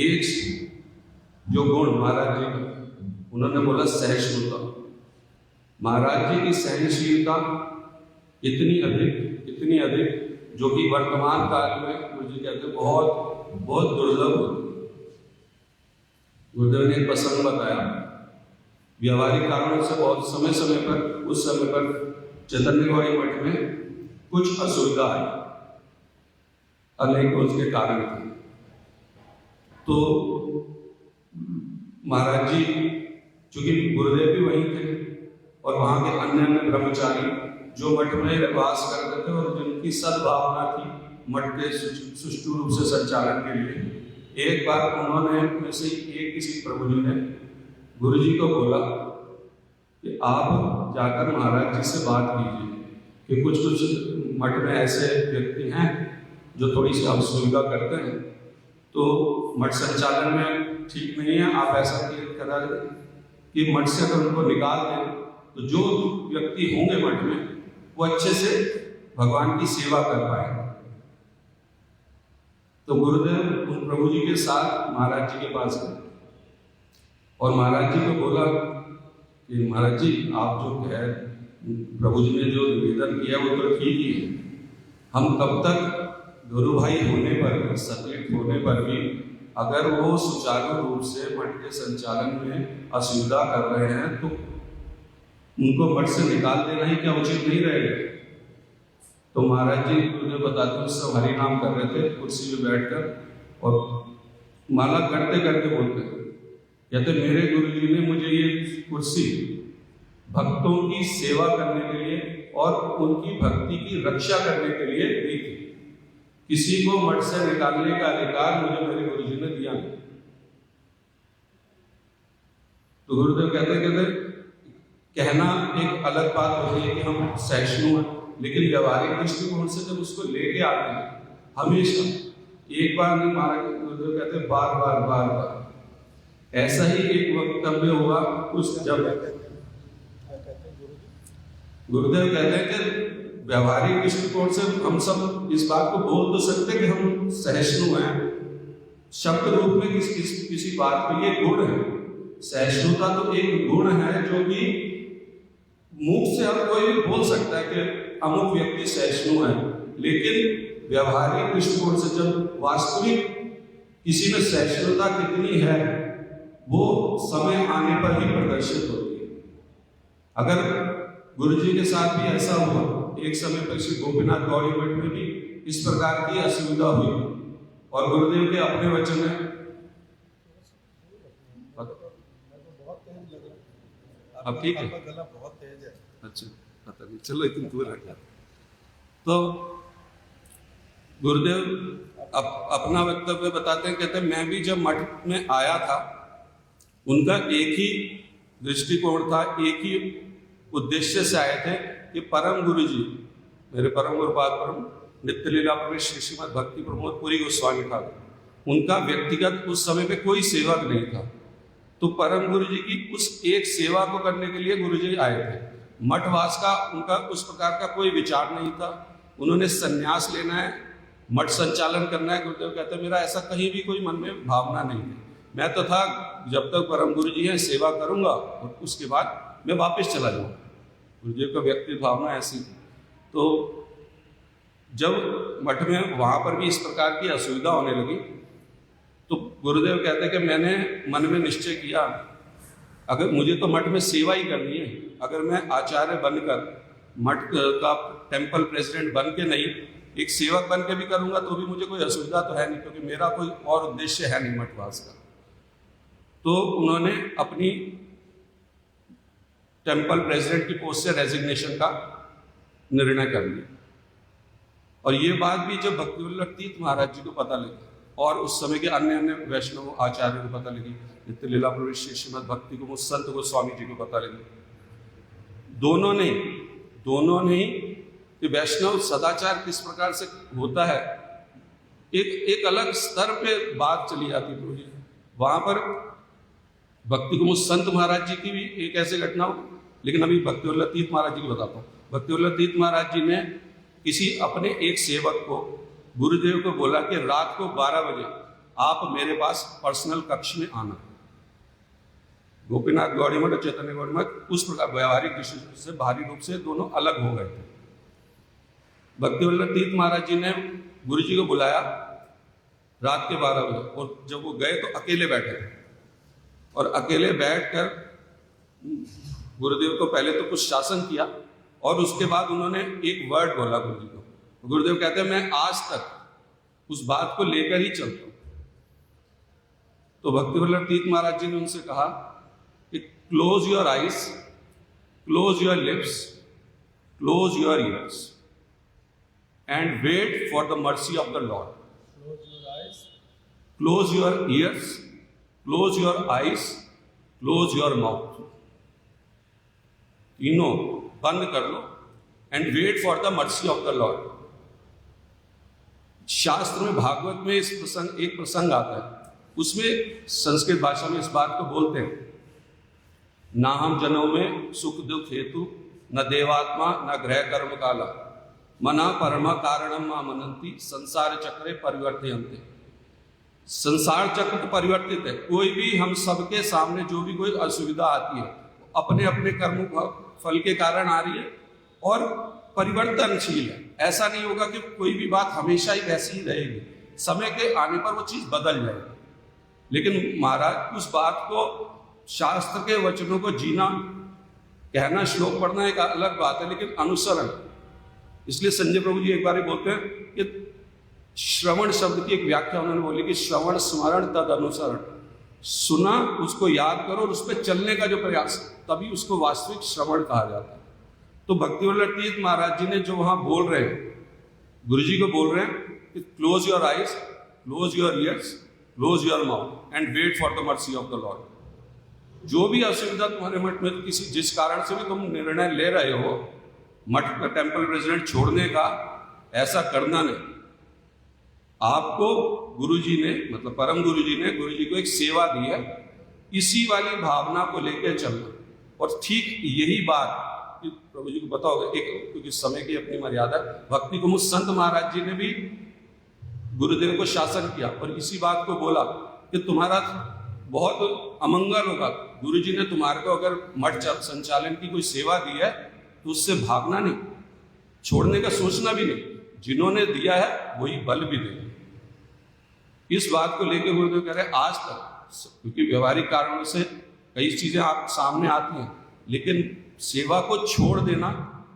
D: एक जो गुण महाराज जी का, उन्होंने बोला सहिष्णुता। महाराज जी की सहनशीलता इतनी अधिक जो कि वर्तमान काल में गुरु जी कहते बहुत दुर्लभ होती। गुरुदेव ने एक प्रसंग बताया, व्यावहारिक कारणों से बहुत समय पर उस समय पर चैतन्य गौड़ी मठ में कुछ असुविधा आई, अनेक उसके कारण थे। तो महाराज जी चूंकि गुरुदेव भी वहीं थे और वहां के अन्य ब्रह्मचारी जो मठ में वास करते थे और जिनकी सद्भावना थी मठ के सुष्ठु रूप से संचालन के लिए, एक बार उन्होंने में से किसी प्रभु जी ने गुरु जी को बोला कि आप जाकर महाराज जी से बात कीजिए कि कुछ मठ में ऐसे व्यक्ति हैं जो थोड़ी सी असुविधा करते हैं, तो मठ संचालन में ठीक नहीं है। आप ऐसा करा कि मठ से अगर उनको निकाल दें तो जो व्यक्ति होंगे मठ में वो अच्छे से भगवान की सेवा कर पाएंगे। तो गुरुदेव उन प्रभु जी के साथ महाराज जी के पास गए और महाराज जी को बोला कि महाराज जी आप जो है प्रभु जी ने जो निवेदन किया वो तो ठीक ही है, हम तब तक गुरु भाई होने पर भी, सतलिट होने पर भी अगर वो सुचारू रूप से मठ के संचालन में असुविधा कर रहे हैं तो उनको मठ से निकाल देना ही क्या उचित नहीं रहेगा। तो महाराज जी गुरुदेव बताते उस समय हरि नाम कर रहे थे कुर्सी में बैठकर और माला करते करते बोलते कहते मेरे गुरु जी ने मुझे ये कुर्सी भक्तों की सेवा करने के लिए और उनकी भक्ति की रक्षा करने के लिए दी थी। किसी को मठ से निकालने का अधिकार मुझे मेरे गुरु जी ने दिया नहीं। तो गुरुदेव कहते कहना एक अलग बात होती है कि हम सहिष्णु हैं, लेकिन व्यवहारिक दृष्टिकोण से जब उसको लेके आते हैं हमेशा एक बार नहीं, महाराज गुरुदेव कहते बार ऐसा ही एक वक्तव्य हुआ उस जब गुरुदेव कहते हैं कि व्यवहारिक दृष्टिकोण से हम सब इस बात को बोल तो सकते कि हम सहिष्णु हैं, शब्द रूप में किसी बात पे ये गुण है। सहिष्णुता तो एक गुण है जो कि मुख से हम कोई भी बोल सकता है कि अमुक व्यक्ति सहिष्णु है, लेकिन व्यवहारिक दृष्टिकोण से जब वास्तविक किसी में सहिष्णुता कितनी है वो समय आने पर ही प्रदर्शित होती है। अगर गुरु जी के साथ भी ऐसा हुआ, एक समय पर श्री गोपीनाथ गौड़ी मठ में भी इस प्रकार की असुविधा हुई और गुरुदेव के अपने वचन में अब ठीक है,
C: गला बहुत तेज है।
D: अच्छा पता नहीं, चलो इतनी दूर रख लिया। तो गुरुदेव अपना वक्तव्य बताते हैं, कहते हैं मैं भी जब मठ में आया था उनका एक ही दृष्टिकोण था, एक ही उद्देश्य से आए थे कि परम गुरु जी मेरे परम गुरुपाद परम नित्य लीला प्रवेश श्री श्रीमद भक्ति प्रमोद पुरी गोस्वामी ठाकुर
E: उनका व्यक्तिगत उस समय पे कोई सेवक नहीं था। तो परम गुरु जी की उस एक सेवा को करने के लिए गुरु जी आए थे। मठवास का उनका उस प्रकार का कोई विचार नहीं था। उन्होंने संन्यास लेना है, मठ संचालन करना है। गुरुदेव कहते हैं मेरा ऐसा कहीं भी कोई मन में भावना नहीं है। मैं तो था जब तक परम गुरु जी हैं सेवा करूंगा और उसके बाद मैं वापस चला जाऊंगा। गुरुदेव का व्यक्तिगत भावना ऐसी थी। तो जब मठ में वहां पर भी इस प्रकार की असुविधा होने लगी तो गुरुदेव कहते हैं कि मैंने मन में निश्चय किया, अगर मुझे तो मठ में सेवा ही करनी है, अगर मैं आचार्य बनकर मठ का टेम्पल प्रेसिडेंट बन के नहीं, एक सेवक बन के भी करूंगा तो भी मुझे कोई असुविधा तो है नहीं, क्योंकि मेरा कोई और उद्देश्य है नहीं मठवास का। तो उन्होंने अपनी टेम्पल प्रेसिडेंट की पोस्ट से रेजिग्नेशन का निर्णय कर लिया। और ये बात भी जब भक्तिवल्लभ तीर्थ महाराज जी को पता लगी और उस समय के अन्य अन्य वैष्णव आचार्यों को पता लगी, नित्य लीला प्रवेश श्रीमद भक्ति को संत गोस्वामी जी को पता लगी, दोनों ने कि वैष्णव सदाचार किस प्रकार से होता है, एक अलग स्तर पे बात चली आती प्रभु जी। वहां पर भक्ति को संत महाराज जी की भी एक ऐसी घटना हो, लेकिन अभी भक्तिवल्लभ तीर्थ महाराज जी की बताता हूँ। भक्तिवल्लभ तीर्थ महाराज जी ने किसी अपने एक सेवक को गुरुदेव को बोला कि रात को 12 बजे आप मेरे पास पर्सनल कक्ष में आना। गोपीनाथ गौड़ी मठ और चैतन्य गौड़ी मठ उस प्रकार व्यवहारिक दृष्टि से भारी रूप से दोनों अलग हो गए थे। भक्तिवल्लभ तीर्थ महाराज जी ने गुरु जी को बुलाया रात के 12 बजे, और जब वो गए तो अकेले बैठे और अकेले बैठकर गुरुदेव को पहले तो कुछ शासन किया और उसके बाद उन्होंने एक वर्ड बोला गुरु जी को। गुरुदेव कहते हैं मैं आज तक उस बात को लेकर ही चलता हूं। तो भक्तिवल्लभ तीर्थ महाराज जी ने उनसे कहा कि close your eyes, close your lips, close your ears and wait for the mercy of the Lord. Close your ears, close your eyes, close your mouth. तीनों बंद कर लो and wait for the mercy of the Lord. शास्त्र में भागवत में एक प्रसंग आता है, उसमें संस्कृत भाषा में इस बात को बोलते हैं, ना हम जनों में सुख दुख हेतु न देवात्मा न ग्रह कर्म काला मना परमा कारणम मा मनंती संसार चक्रे परिवर्तयन्ते। संसार चक्र परिवर्तित है, कोई भी हम सबके सामने जो भी कोई असुविधा आती है अपने अपने कर्म फल के कारण आ रही है और परिवर्तनशील है। ऐसा नहीं होगा कि कोई भी बात हमेशा ही वैसी ही रहेगी, समय के आने पर वो चीज बदल जाएगी। लेकिन महाराज उस बात को, शास्त्र के वचनों को जीना, कहना श्लोक पढ़ना एक अलग बात है, लेकिन अनुसरण। इसलिए संजय प्रभु जी एक बार बोलते हैं कि श्रवण शब्द की एक व्याख्या उन्होंने बोली कि श्रवण स्मरण तद अनुसरण। सुना, उसको याद करो और उस पर चलने का जो प्रयास, तभी उसको वास्तविक श्रवण कहा जाता है। तो भक्तिवल्लभ तीर्थ महाराज जी ने जो वहां बोल रहे हैं, गुरु जी को बोल रहे हैं कि close your eyes, close your ears, close your mouth and wait for the mercy of the lord. जो भी असुविधा तुम्हारे मठ में, किसी जिस कारण से भी तुम निर्णय ले रहे हो मठ का टेम्पल प्रेसिडेंट छोड़ने का, ऐसा करना नहीं। आपको गुरुजी ने, मतलब परम गुरुजी ने गुरुजी को एक सेवा दी है, इसी वाली भावना को लेकर चलना। और ठीक यही बात प्रभु जी को बताओगे, एक क्योंकि समय की अपनी मर्यादा, भक्ति को मुझ संत महाराज जी ने भी गुरुदेव को शासन किया और इसी बात को बोला कि तुम्हारा बहुत अमंगल होगा। गुरु जी ने तुम्हारे को अगर मठ संचालन की कोई सेवा दी है तो उससे भागना नहीं, छोड़ने का सोचना भी नहीं। जिन्होंने दिया है वही बल भी दे। इस बात को लेकर गुरुदेव कह रहे हैं आज तक, क्योंकि व्यवहारिक कारणों से कई चीजें आप सामने आती हैं, लेकिन सेवा को छोड़ देना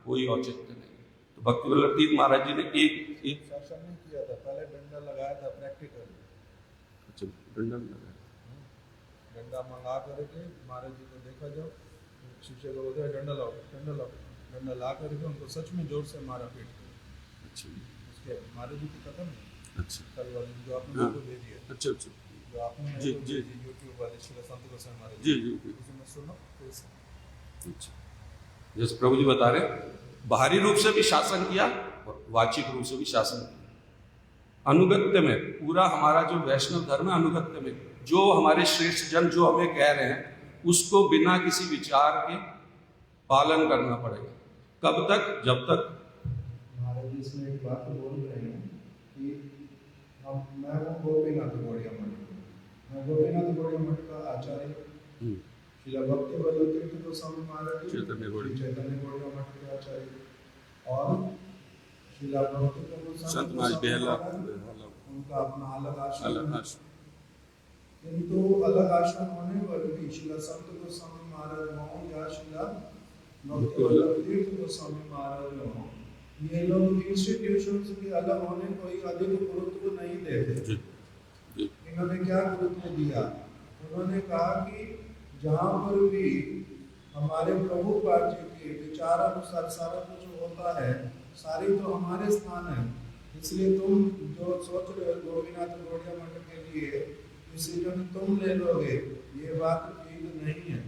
E: कोई औचित्य नहीं। तो भक्तिवल्लभ तीर्थ महाराज जी ने एक
C: शासन नहीं किया था, पहले डंडा लगाया था प्रैक्टिकल।
E: अच्छा, डंडा लगाया,
C: डंडा मंगा करके महाराज जी को देखा, जाओ शिष्य को बोलते डंडा लाओ, डंडा लाओ, डंडा ला करके उनको सच में जोर से मारा पीट कर।
E: अच्छा,
C: उसके महाराज जी की कदम है।
E: अच्छा,
C: कल वाली जो आपने फोटो भेजी है,
E: अच्छा अच्छा,
C: जो आपने
E: जी जी
C: यूट्यूब वाले श्री संत गोस्वामी महाराज
E: जी जी,
C: उसमें सुनो तो
E: अच्छा। जैसे प्रभु जी बता रहे, बाहरी रूप से भी शासन किया और वाचिक रूप से भी शासन किया। अनुगत्य में पूरा हमारा जो वैष्णव धर्म है, अनुगत्य में जो हमारे श्रेष्ठ जन जो हमें कह रहे हैं उसको बिना किसी विचार के पालन करना पड़ेगा। कब तक? जब तक
C: महाराज जी इसमें एक बात बोल रहे हैं कि मैं हूँ गोपीनाथ गौड़िया मठ, मैं गोपीनाथ गौड़िया मठ का आचार्य, श्रील भक्ति वल्लभ तीर्थ गोस्वामी महाराज जी
E: चैतन्य
C: गौड़िया मठ के आचार्य, और श्रील भक्ति
E: संत महाराज बेहला
C: उनका अपना अलग आश्रम,
E: अलग
C: किंतु अलग आश्रम होने पर भी श्रील संत गोस्वामी महाराज हों या श्रील भक्ति वल्लभ तीर्थ गोस्वामी महाराज हों, ये लोग इंस्टीट्यूशंस के अलग होने को ही अधिक गुरुत्व नहीं देते। इन्होंने क्या गुरुत्व दिया? उन्होंने कहा कि जहाँ पर भी हमारे प्रभुपाद जी के विचारानुसार सारा कुछ होता है, सारी तो हमारे स्थान है, इसलिए तुम जो सोच रहे हो गोपीनाथ गौड़िया मठ के लिए डिसीजन तुम ले लोगे, ये बात ठीक नहीं है,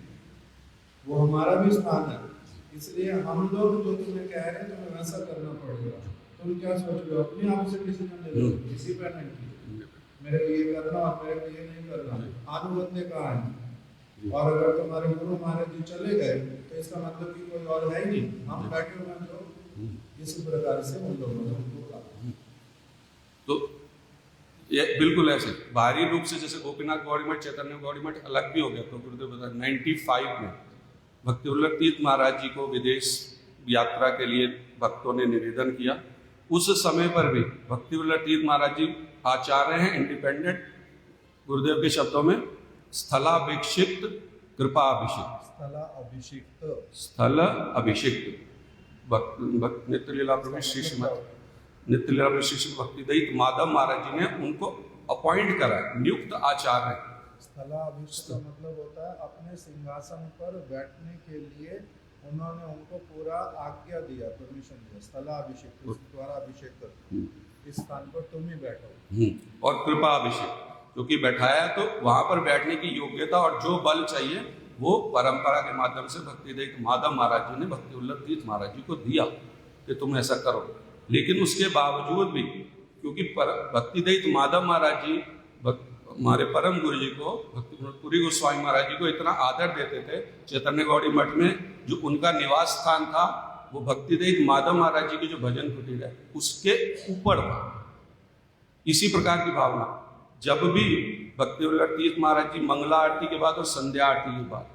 C: वो हमारा भी स्थान है, इसलिए हम लोग जो तुम्हें कह रहे हैं तुम्हें वैसा करना पड़ेगा। तुम क्या सोच रहे हो? अपने आप से डिसीजन ले लो, किसी पर नहीं, मेरे को ये करना और मेरे को ये नहीं करना, अनुगत्य कहाँ है? और अगर तुम्हारे गुरु महाराज जी चले गए तो इसका मतलब कि कोई और है ही नहीं, हम बैठे हुए हैं जो इसी प्रकार से उन लोगों ने उनको कहा।
E: तो ये बिल्कुल ऐसे बाहरी रूप से जैसे गोपीनाथ गौड़ी मठ, चैतन्य गौड़ी मठ अलग भी हो गया। तो गुरुदेव बता 95 में भक्ति वल्लभ तीर्थ महाराज जी को विदेश यात्रा के लिए भक्तों ने निवेदन किया। उस समय पर भी भक्ति वल्लभ तीर्थ महाराज जी आचार्य हैं, इंडिपेंडेंट, गुरुदेव के शब्दों में स्थलाभिषिक्त कृपाभिषिक्त, स्थल अभिषिक्त नित्य लीला प्रभु श्री श्रीमद नित्य लीला प्रभु श्री भक्ति दयित माधव महाराज जी ने उनको अपॉइंट करा, नियुक्त आचार्य।
C: स्थलाभिषिक्त का मतलब होता है अपने सिंहासन पर बैठने के लिए उन्होंने उनको पूरा आज्ञा दिया, परमिशन दिया। स्थलाभिषिक्त द्वारा अभिषेक कर इस स्थान पर तुम ही बैठो।
E: और कृपा अभिषेक क्योंकि बैठाया तो वहां पर बैठने की योग्यता और जो बल चाहिए वो परंपरा के माध्यम से भक्ति दयित माधव महाराज जी ने भक्ति वल्लभ तीर्थ महाराज जी को दिया कि तुम ऐसा करो। लेकिन उसके बावजूद भी क्योंकि भक्ति दयित माधव महाराज जी हमारे परम गुरु जी को भक्तिपुरी गोस्वामी महाराज जी को इतना आदर देते थे, चैतन्य गौड़ी मठ में जो उनका निवास स्थान था वो भक्ति दयित माधव महाराज जी की जो भजन कुटीर है उसके ऊपर था। इसी प्रकार की भावना जब भी भक्ति वल्लभ तीर्थ महाराज जी मंगला आरती के बाद और संध्या आरती के बाद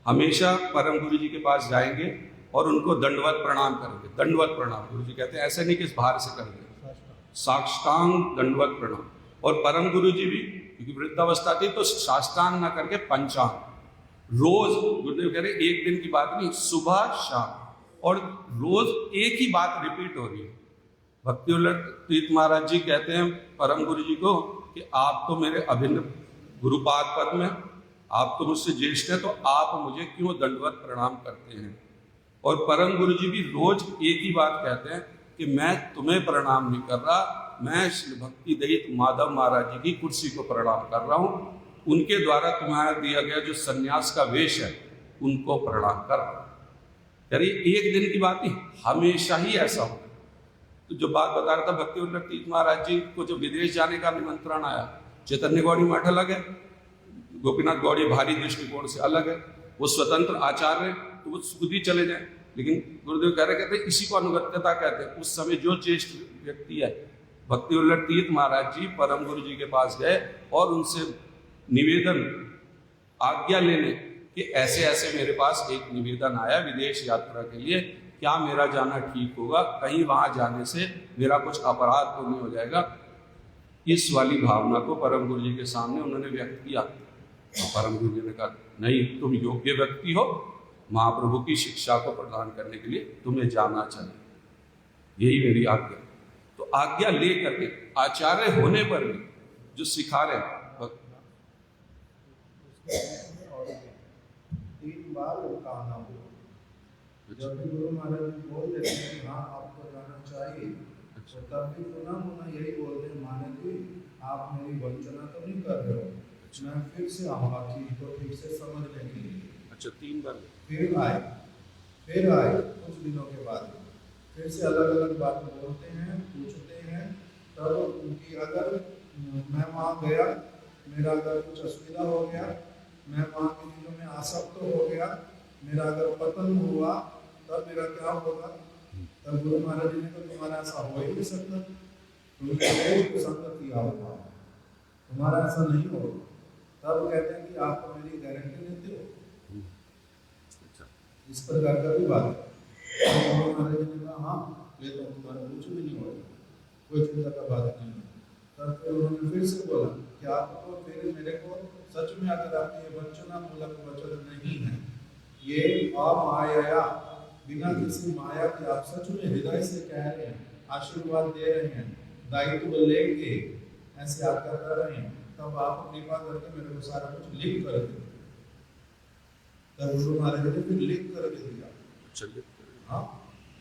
E: हमेशा परम गुरु जी के पास जाएंगे और उनको दंडवत प्रणाम करेंगे। दंडवत प्रणाम गुरु जी कहते हैं, ऐसे नहीं कि बाहर से करेंगे, साष्टांग दंडवत प्रणाम। और परम गुरु जी भी क्योंकि वृद्धावस्था थी तो साष्टांग ना करके पंचांग रोज, गुरुदेव कह रहे एक दिन की बात नहीं, सुबह शाम और रोज एक ही बात रिपीट हो रही है। भक्ति वल्लभ तीर्थ महाराज जी कहते हैं परम गुरु जी को कि आप तो मेरे अभिन्न गुरुपाद पद में, आप तो मुझसे ज्येष्ठ हैं, तो आप मुझे क्यों दंडवत प्रणाम करते हैं? और परम गुरु जी भी रोज एक ही बात कहते हैं कि मैं तुम्हें प्रणाम नहीं कर रहा, मैं श्री भक्ति दयित माधव महाराज जी की कुर्सी को प्रणाम कर रहा हूँ, उनके द्वारा तुम्हारा दिया गया जो सन्यास का वेश है उनको प्रणाम कर रहा हूँ। यानी एक दिन की बात नहीं, हमेशा ही ऐसा हो। तो जो बात बता रहा था भक्ति वल्लभ तीर्थ महाराज जी को जो विदेश जाने का निमंत्रण आया, चैतन्य गौड़ी मठ अलग है, गोपीनाथ गौड़ी भारी दृष्टिकोण से अलग है, वो स्वतंत्र आचार्य तो वो खुद ही चले जाए। लेकिन गुरुदेव कह रहे कहते हैं इसी को अनुगत्यता कहते हैं। उस समय जो ज्येष्ठ व्यक्ति है भक्ति वल्लभ तीर्थ महाराज जी परम गुरु जी के पास गए और उनसे निवेदन आज्ञा लेने कि ऐसे ऐसे मेरे पास एक निवेदन आया विदेश यात्रा के लिए, क्या मेरा जाना ठीक होगा? कहीं वहां जाने से मेरा कुछ अपराध तो नहीं हो जाएगा? इस वाली भावना को परम गुरु जी के सामने उन्होंने व्यक्त किया। तो परम गुरु जी ने कहा नहीं, तुम योग्य व्यक्ति हो, महाप्रभु की शिक्षा को प्रदान करने के लिए तुम्हें जाना चाहिए, यही मेरी आज्ञा। तो आज्ञा ले करके आचार्य होने पर भी जो सिखा रहे हैं
C: 3 बार वो कहना हो। जब भी गुरु महाराज जी बोल देते हैं कि हाँ आपको जाना चाहिए, तो तब भी पुनः यही बोलते हैं महाराज जी आप मेरी वंचना तो नहीं कर रहे हो, मैं फिर से आऊँगा चीज को फिर से समझने के लिए।
E: अच्छा 3 बार
C: फिर आए कुछ दिनों के बाद फिर से अलग अलग बात बोलते हैं, पूछते हैं, तब कि अगर मैं वहाँ गया, मेरा अगर कुछ असुविधा हो गया, मैं वहाँ की चीज़ों में आसक्त हो गया, मेरा अगर पतन हुआ, तब मेरा क्या होगा? तब गुरु महाराज जी ने कहा तुम्हारा ऐसा हो ही नहीं सकता, तुमने संगत किया होगा, तुम्हारा ऐसा नहीं होगा। तब कहते हैं कि आप मेरी गारंटी लेते हो, इस प्रकार का भी बात है। गुरु महाराज जी ने कहा हाँ ये तो तुम्हारा कुछ भी नहीं होगा, कोई चिंता का बात नहीं है। तब फिर उन्होंने फिर से बोला कि आपको फिर मेरे को सच में अगर आपके ये वंचनामूलक वचन नहीं है, ये अमाया बिना किसी माया के आप सच में हृदय से कह रहे हैं, आशीर्वाद दे रहे हैं, दायित्व लेके ऐसे आज्ञा कर रहे हैं, तब आप कृपा करके मेरे को सारा कुछ लिख कर दे। तब गुरु महाराज ने फिर लिख कर दिया।
E: चलिए
C: हाँ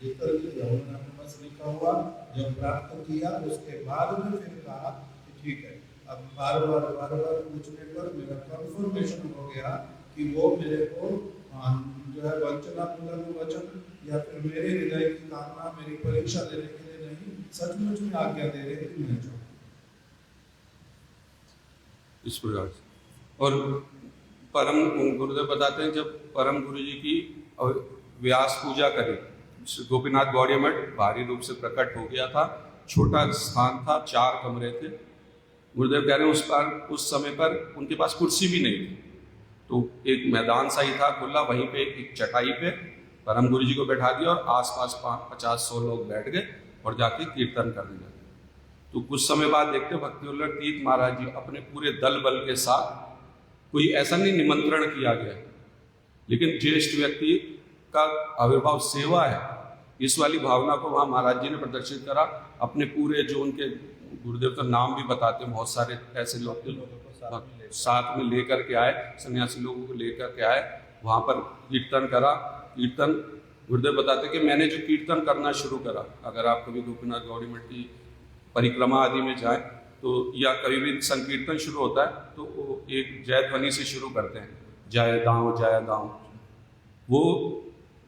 C: लिख कर दिया, उन्होंने अपने पास लिखा हुआ, जब प्राप्त किया उसके बाद में फिर कहा कि ठीक है, अब बार बार पूछने पर मेरा कंफर्मेशन हो गया कि वो मेरे को जो है वंचनामूलक वचन या फिर मेरे हृदय की कामना मेरी परीक्षा लेने के लिए नहीं, सचमुच में आज्ञा दे रहे कि मैं जो
E: इस प्रकार से। और परम गुरुदेव बताते हैं जब परम गुरु जी की व्यास पूजा करी, गोपीनाथ गौड़िया मठ भारी रूप से प्रकट हो गया था, छोटा स्थान था, 4 कमरे थे। गुरुदेव कह रहे हैं उस समय पर उनके पास कुर्सी भी नहीं थी, तो एक मैदान सा ही था खुला, वहीं पे एक चटाई पे परम गुरु जी को बैठा दिया और आसपास 50-100 लोग बैठ गए और जाके कीर्तन करने लगे। तो कुछ समय बाद देखते भक्ति वल्लभ तीर्थ महाराज जी अपने पूरे दल बल के साथ, कोई ऐसा नहीं निमंत्रण किया गया, लेकिन ज्येष्ठ व्यक्ति का आविर्भाव सेवा है, इस वाली भावना को वहाँ महाराज जी ने प्रदर्शित करा। अपने पूरे जो उनके गुरुदेव का नाम भी बताते हैं, बहुत सारे ऐसे लोग साथ में लेकर के आए, सन्यासी लोगों को लेकर के आए, वहाँ पर कीर्तन करा। कीर्तन गुरुदेव बताते कि मैंने जो कीर्तन करना शुरू करा, अगर आप कभी गोपीनाथ गौड़ी मठ की परिक्रमा आदि में जाएं तो या कभी भी संकीर्तन शुरू होता है तो वो एक जय ध्वनि से शुरू करते हैं, जय दाऊं। वो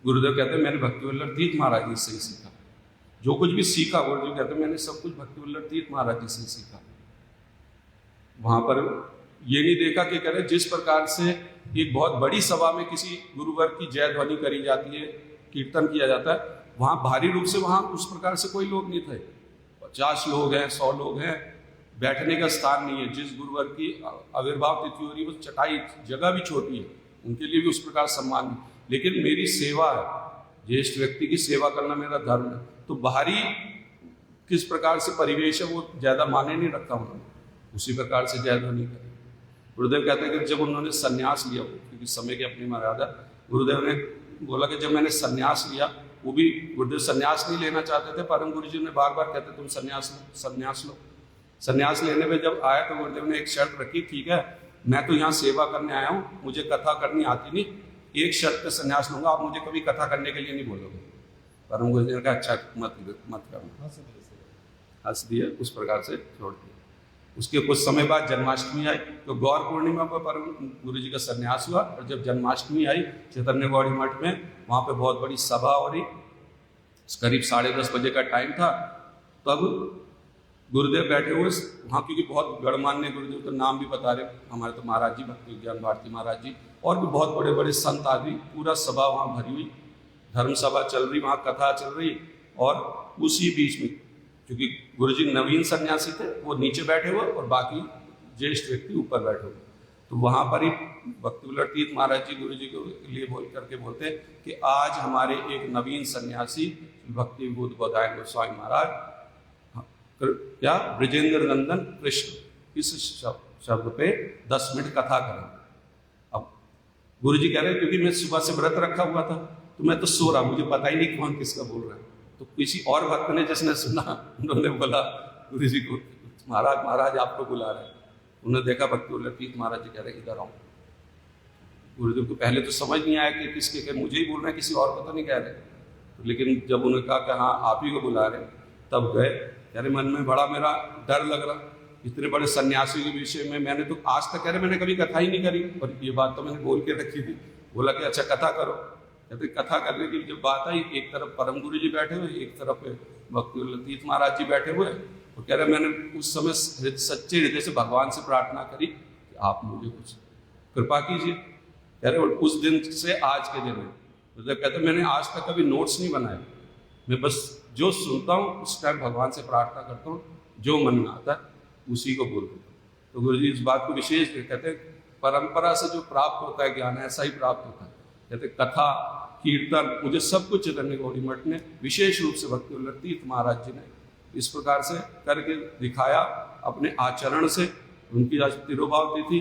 E: गुरुदेव कहते हैं मैंने भक्ति वल्लभ तीर्थ महाराज जी से ही सीखा, जो कुछ भी सीखा गुरुदेव कहते हैं मैंने सब कुछ भक्ति वल्लभ तीर्थ महाराज जी से सीखा। वहां पर ये नहीं देखा कि कह रहे जिस प्रकार से एक बहुत बड़ी सभा में किसी गुरुवर की जय ध्वनि करी जाती है, कीर्तन किया जाता है, वहां भारी रूप से वहां उस प्रकार से कोई लोग नहीं थे, 50 लोग हैं, 100 लोग हैं, बैठने का स्थान नहीं है। जिस गुरुवर की आविर्भाव तिथि हो रही है वो चटाई जगह भी छोटी है, उनके लिए भी उस प्रकार सम्मान नहीं। लेकिन मेरी सेवा है, ज्येष्ठ व्यक्ति की सेवा करना मेरा धर्म है, तो बाहरी किस प्रकार से परिवेश है वो ज्यादा माने नहीं रखा उन्होंने, उसी प्रकार से जय ध्वनि करी। गुरुदेव कहते हैं कि जब उन्होंने संन्यास लिया, क्योंकि समय की अपनी मर्यादा, गुरुदेव ने बोला कि जब मैंने संन्यास लिया, वो भी गुरुदेव संन्यास नहीं लेना चाहते थे, परम गुरु जी ने बार बार कहते तुम संन्यास लो। संन्यास लेने में जब आया तो गुरुदेव ने एक शर्त रखी, ठीक है मैं तो यहाँ सेवा करने आया हूँ, मुझे कथा करनी आती नहीं, एक शर्त पे संन्यास लूंगा, आप मुझे कभी कथा करने के लिए नहीं बोलोगे। परम गुरु जी ने कहा अच्छा मत करना, हंस दिया, उस प्रकार से छोड़ दिया। उसके कुछ समय बाद जन्माष्टमी आई, तो गौर पूर्णिमा पर परम गुरु जी का संन्यास हुआ, और जब जन्माष्टमी आई चैतन्य गौड़ी मठ में, वहाँ पे बहुत बड़ी सभा हो रही, करीब 10:30 बजे का टाइम था। तब गुरुदेव बैठे हुए वहाँ, क्योंकि बहुत गणमान्य गुरुदेव का नाम भी बता रहे हमारे, तो महाराज जी भक्ति विज्ञान भारती महाराज जी और भी बहुत बड़े बड़े संत आदि, पूरा सभा वहाँ भरी हुई, धर्म सभा चल रही, वहाँ कथा चल रही, और उसी बीच में क्योंकि गुरुजी नवीन सन्यासी थे, वो नीचे बैठे हुए और बाकी ज्येष्ठ व्यक्ति ऊपर बैठे हुए, तो वहाँ पर ही भक्ति वल्लभ तीर्थ महाराज जी गुरु जी के लिए बोल करके बोलते हैं कि आज हमारे एक नवीन सन्यासी भक्ति विभूत गोदायन गोस्वामी महाराज क्या ब्रजेंद्र नंदन कृष्ण इस शब्द पे 10 मिनट कथा करें। अब गुरु जी कह रहे हैं क्योंकि मैं सुबह से व्रत रखा हुआ था, तो मैं तो सो रहा, मुझे पता ही नहीं कौन किसका बोल रहा है। तो किसी और भक्त ने जिसने सुना, उन्होंने बोला गुरु जी को महाराज आपको बुला रहे हैं। उन्होंने देखा भक्ति वल्लभ तीर्थ महाराज जी कह रहे इधर आओ। गुरुदेव को पहले तो समझ नहीं आया कि किसके कह, मुझे ही बोल रहे हैं, किसी और को तो नहीं कह रहे। तो लेकिन जब उन्होंने कहा कि हाँ आप ही को बुला रहे, तब गए। यार मन में बड़ा मेरा डर लग रहा, इतने बड़े सन्यासी के विषय में मैंने तो आज तक कह रहे मैंने कभी कथा ही नहीं करी, और ये बात तो मैंने बोल के रखी थी। बोला कि अच्छा कथा करो। कहते कथा करने की जब बात आई, एक तरफ परम गुरु जी बैठे हुए, एक तरफ भक्ति वल्लभ तीर्थ महाराज जी बैठे हुए, वो कह रहे मैंने उस समय सच्चे हृदय से भगवान से प्रार्थना करी कि आप मुझे कुछ कृपा कीजिए। कह रहे उस दिन से आज के दिन में मतलब कहते मैंने आज तक कभी नोट्स नहीं बनाए, मैं बस जो सुनता हूँ उस टाइम भगवान से प्रार्थना करता हूँ, जो मन में आता है उसी को बोल देता हूँ। तो गुरु जी इस बात को विशेष कहते हैं परंपरा से जो प्राप्त होता है ज्ञान ऐसा ही प्राप्त होता है। कहते कथा कीर्तन मुझे सब कुछ चैतन्य गौड़ी मठ ने विशेष रूप से भक्ति वल्लभ तीर्थ महाराज जी ने इस प्रकार से करके दिखाया अपने आचरण से। उनकी आज तिरुभाव तिथि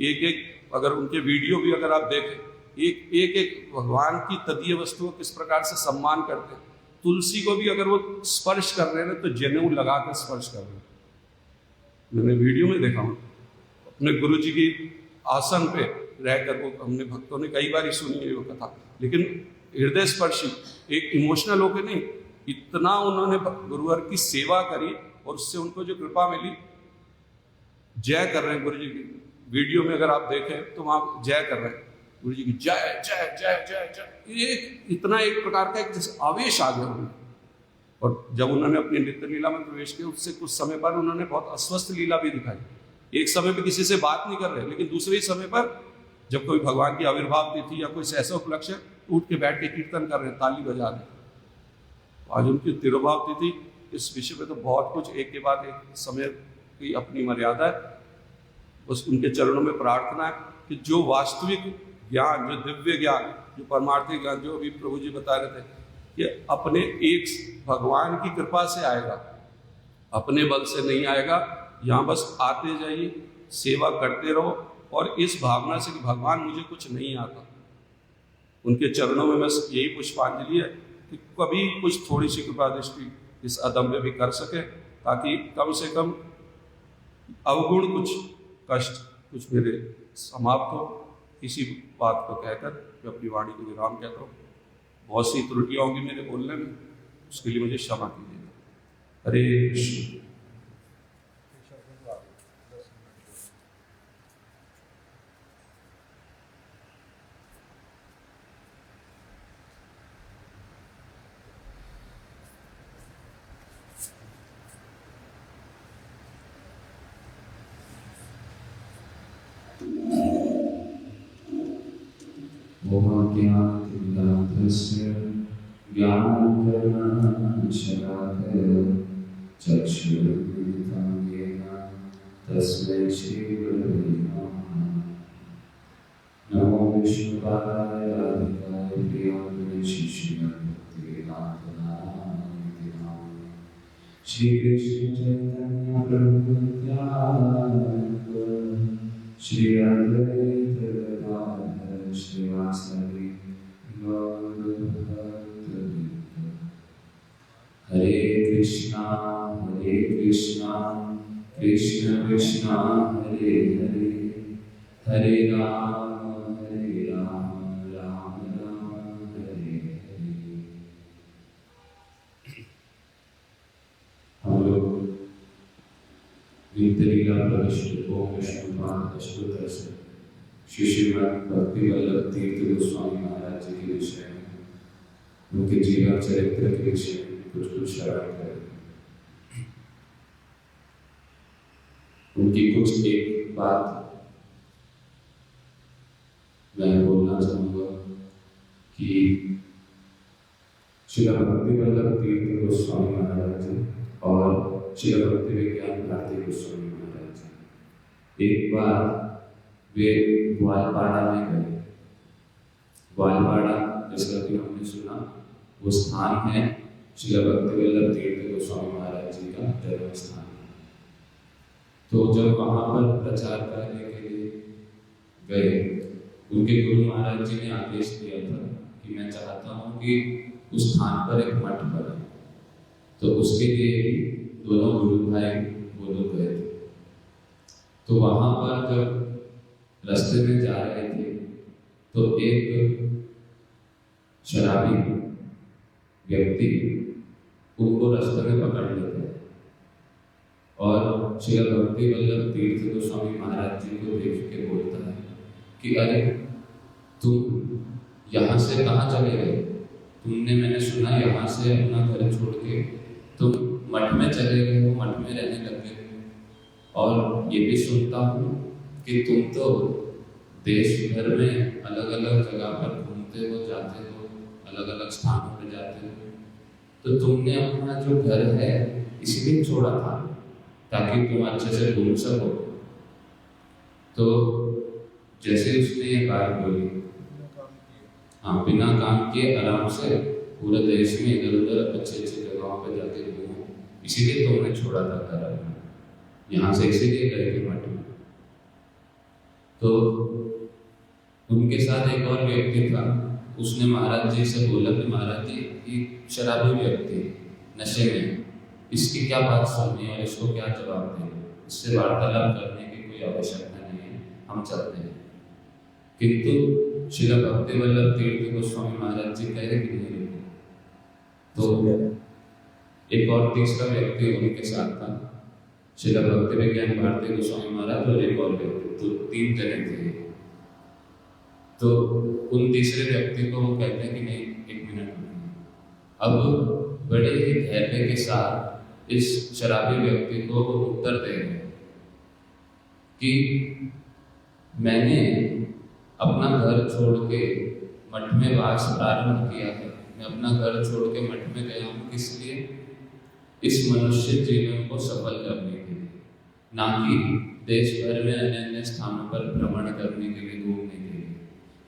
E: एक एक अगर उनके वीडियो भी अगर आप देखें एक भगवान की तदीय वस्तुओं किस प्रकार से सम्मान करते हैं। तुलसी को भी अगर वो स्पर्श कर रहे हैं तो जनेऊ लगा कर स्पर्श कर रहे हैं। मैंने वीडियो में देखा हूँ अपने गुरु जी की आसन पे रहकर, वो हमने भक्तों ने कई बार सुनी है वो कथा, लेकिन हृदय स्पर्शी एक इमोशनल होकर नहीं, इतना उन्होंने गुरुवर की सेवा करी और उससे उनको जो कृपा मिली। जय कर रहे हैं गुरु जी की वीडियो में अगर आप देखें तो वहां जय कर रहे हैं गुरु जी की जय जय जय जय जय। ये इतना एक प्रकार का एक जैसे आवेश आ गया उन्हें। और जब उन्होंने अपनी नृत्य लीला में प्रवेश किया उससे कुछ समय पर उन्होंने बहुत अस्वस्थ लीला भी दिखाई। एक समय पर किसी से बात नहीं कर रहे, लेकिन दूसरे ही समय पर जब कोई भगवान की आविर्भाव तिथि या कोई ऐसा उपलक्ष्य उठ के बैठ के कीर्तन कर रहे हैं, ताली बजा रहे हैं। आज उनकी तिरुभाव तिथि इस विषय में तो बहुत कुछ एक के बाद एक समय की अपनी मर्यादा है। बस उनके चरणों में प्रार्थना है कि जो वास्तविक ज्ञान, जो दिव्य ज्ञान, जो परमार्थिक ज्ञान जो अभी प्रभु जी बता रहे थे कि अपने एक भगवान की कृपा से आएगा, अपने बल से नहीं आएगा। यहाँ बस आते जाइए, सेवा करते रहो और इस भावना से कि भगवान मुझे कुछ नहीं आता। उनके चरणों में बस यही पुष्पांजलि है कि कभी कुछ थोड़ी सी कृपा दृष्टि इस अदम में भी कर सके, ताकि कम से कम अवगुण कुछ कष्ट कुछ मेरे समाप्त हो। इसी बात को कहकर मैं अपनी वाणी को विराम कहता हूँ। बहुत सी त्रुटियाँ होंगी मेरे बोलने में, उसके लिए मुझे क्षमा कीजिएगा। हरे कृष्ण।
F: तस्मै श्री गुरवे नमः। नमो विष्णुपादाय राधिकाय प्रियाय शिष्याय भक्तिवेदांत नारायणाय नामाय। श्री कृष्ण चैतन्य प्रभु नित्यानंद श्री अद्वैत गदाधर श्रीवासादि गौरभक्तवृंद। हरे कृष्णा कृष्ण कृष्ण हरे हरे, हरे राम राम राम हरे हरे। हम लोग नित्य लीला प्रविष्ट ओम विष्णुपाद अष्टोत्तर से श्रीमद् भक्ति वल्लभ तीर्थ गोस्वामी महाराज जी के विषय में, उनके जीवन चरित्र के विषय में कुछ श्रवण करें। उनकी कुछ एक बात मैं बोलना चाहूँगा कि श्री भक्ति वल्लभ तीर्थ गोस्वामी महाराज जी और श्री भक्ति विज्ञान भारती गोस्वामी महाराज जी एक बार वे ग्वालपाड़ा में गए। ग्वालपाड़ा जैसा कि हमने सुना वो स्थान है श्री भक्ति वल्लभ तीर्थ गोस्वामी महाराज जी का जन्म स्थान। तो जब वहाँ पर प्रचार करने के लिए गए, उनके गुरु महाराज जी ने आदेश दिया था कि मैं चाहता हूँ कि उस स्थान पर एक मठ बने। तो उसके लिए दोनों गुरु भाई वो लोग गए थे। तो वहाँ पर जब रास्ते में जा रहे थे तो एक शराबी व्यक्ति उनको रास्ते में पकड़ लेता है और श्री भक्ति वल्लभ तीर्थ गोस्वामी महाराज जी को देख के बोलता है कि अरे तुम यहाँ से कहाँ चले गए? तुमने मैंने सुना यहाँ से अपना घर छोड़ के तुम मठ में चले गए हो, मठ में रहने लग गए हो। और ये भी सुनता हूँ कि तुम तो देश भर में अलग अलग जगह पर घूमते हो, जाते हो, अलग अलग स्थानों पर जाते हो, तो तुमने अपना जो घर है इसलिए छोड़ा था ताकि तुम अच्छे से घूम सको। तो जैसे उसने ये बात बोली, हाँ, बिना काम किए आराम से पूरे देश में इधर उधर अच्छी अच्छी जगहों पर जाके घूमो, इसीलिए तुमने छोड़ा था घर अपना, यहाँ से इसीलिए गए थे मठ में। तो उनके साथ एक और व्यक्ति था, उसने महाराज जी से बोला कि महाराज जी, एक शराबी व्यक्ति नशे में, इसकी क्या बात सुननी और इसको क्या जवाब दें, इससे वार्तालाप करने की कोई आवश्यकता नहीं है, हम चलते हैं। किंतु श्री भक्ति वल्लभ तीर्थ गोस्वामी महाराज जी कह रहे कि नहीं रुको। तो एक और तीसरा व्यक्ति उनके साथ था, श्री भक्ति विज्ञान भारती गोस्वामी महाराज और एक और व्यक्ति, तो 3 जने थे। तो उन तीसरे व्यक्ति को वो कहते हैं कि नहीं, 1 मिनट रुकिए। अब बड़े ही धैर्य के साथ इस शराबी व्यक्ति को वो उत्तर दे रहे कि मैंने अपना घर छोड़ के मठ में वास प्रारंभ किया है, मैं अपना घर छोड़ के मठ में गया हूँ किस लिए, इस मनुष्य जीवन को सफल करने के लिए, ना कि देश भर में अन्य अन्य स्थानों पर भ्रमण करने के लिए, घूमने के लिए।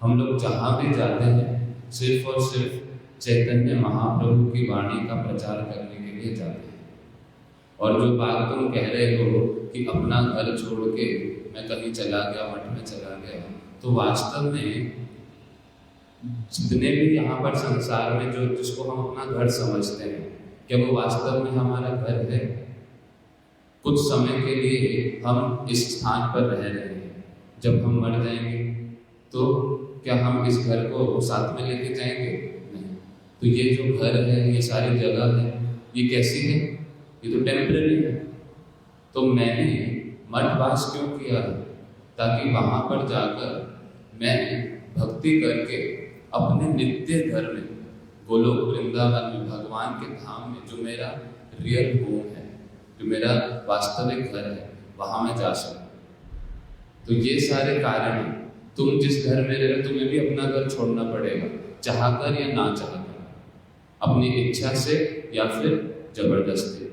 F: हम लोग जहाँ भी जाते हैं सिर्फ और सिर्फ चैतन्य महाप्रभु की वाणी का प्रचार करने के लिए जाते हैं। और जो बात तुम कह रहे हो कि अपना घर छोड़ के मैं कहीं चला गया, मठ में चला गया, तो वास्तव में जितने भी यहाँ पर संसार में जो जिसको हम अपना घर समझते हैं, क्या वो वास्तव में हमारा घर है? कुछ समय के लिए हम इस स्थान पर रह रहे हैं, जब हम मर जाएंगे तो क्या हम इस घर को साथ में लेके जाएंगे? नहीं। तो ये जो घर है, ये सारी जगह है, ये कैसी है? ये तो टेम्पररी है। तो मैंने मठवास क्यों किया? ताकि वहाँ पर जाकर मैं भक्ति करके अपने नित्य घर में, गोलोक वृंदावन में, भगवान के धाम में, जो मेरा रियल होम है, जो मेरा वास्तविक घर है, वहाँ मैं जा सकूँ। तो ये सारे कारण हैं। तुम जिस घर में रह रहे हो, तुम्हें भी अपना घर छोड़ना पड़ेगा, चाहकर या ना चाहकर, अपनी इच्छा से या फिर जबरदस्ती।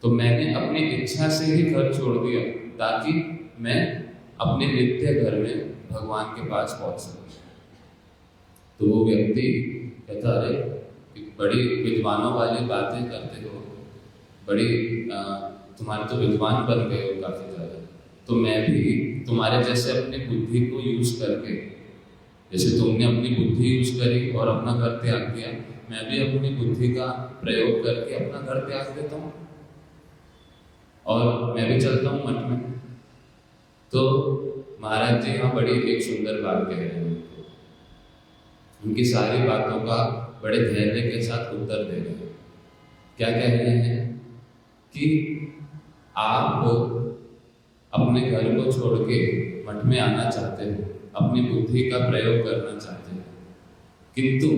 F: तो मैंने अपनी इच्छा से ही घर छोड़ दिया ताकि मैं अपने नित्य घर में भगवान के पास पहुंच सकूं। तो वो व्यक्ति कहता, अरे बड़ी विद्वानों वाली बातें करते हो, बड़ी तुम्हारे तो विद्वान बन गए हो काफ़ी ज़्यादा। तो मैं भी तुम्हारे जैसे अपनी बुद्धि को यूज़ करके, जैसे तुमने अपनी बुद्धि यूज़ करी और अपना घर त्याग दिया, मैं भी अपनी बुद्धि का प्रयोग करके अपना घर त्याग देता हूँ और मैं भी चलता हूँ मठ में। तो महाराज जी यहाँ बड़ी एक सुंदर बात कह रहे हैं, उनकी सारी बातों का बड़े धैर्य के साथ उत्तर दे रहे हैं। क्या कह रहे हैं कि आप अपने घर को छोड़ के मठ में आना चाहते हो, अपनी बुद्धि का प्रयोग करना चाहते हो, किंतु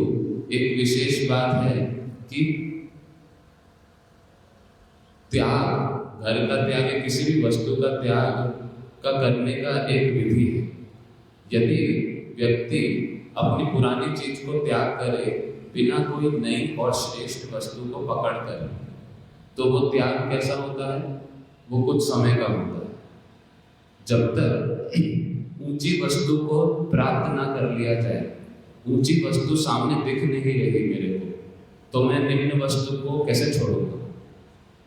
F: एक विशेष बात है कि त्याग, घर का त्याग या किसी भी वस्तु का त्याग का करने का एक विधि है। यदि व्यक्ति अपनी पुरानी चीज को त्याग करे बिना कोई नई और श्रेष्ठ वस्तु को पकड़ कर, तो वो त्याग कैसा होता है? वो कुछ समय का होता है। जब तक ऊंची वस्तु को प्राप्त ना कर लिया जाए, ऊंची वस्तु सामने दिख नहीं रही मेरे को, तो मैं निम्न वस्तु को कैसे छोड़ूंगा?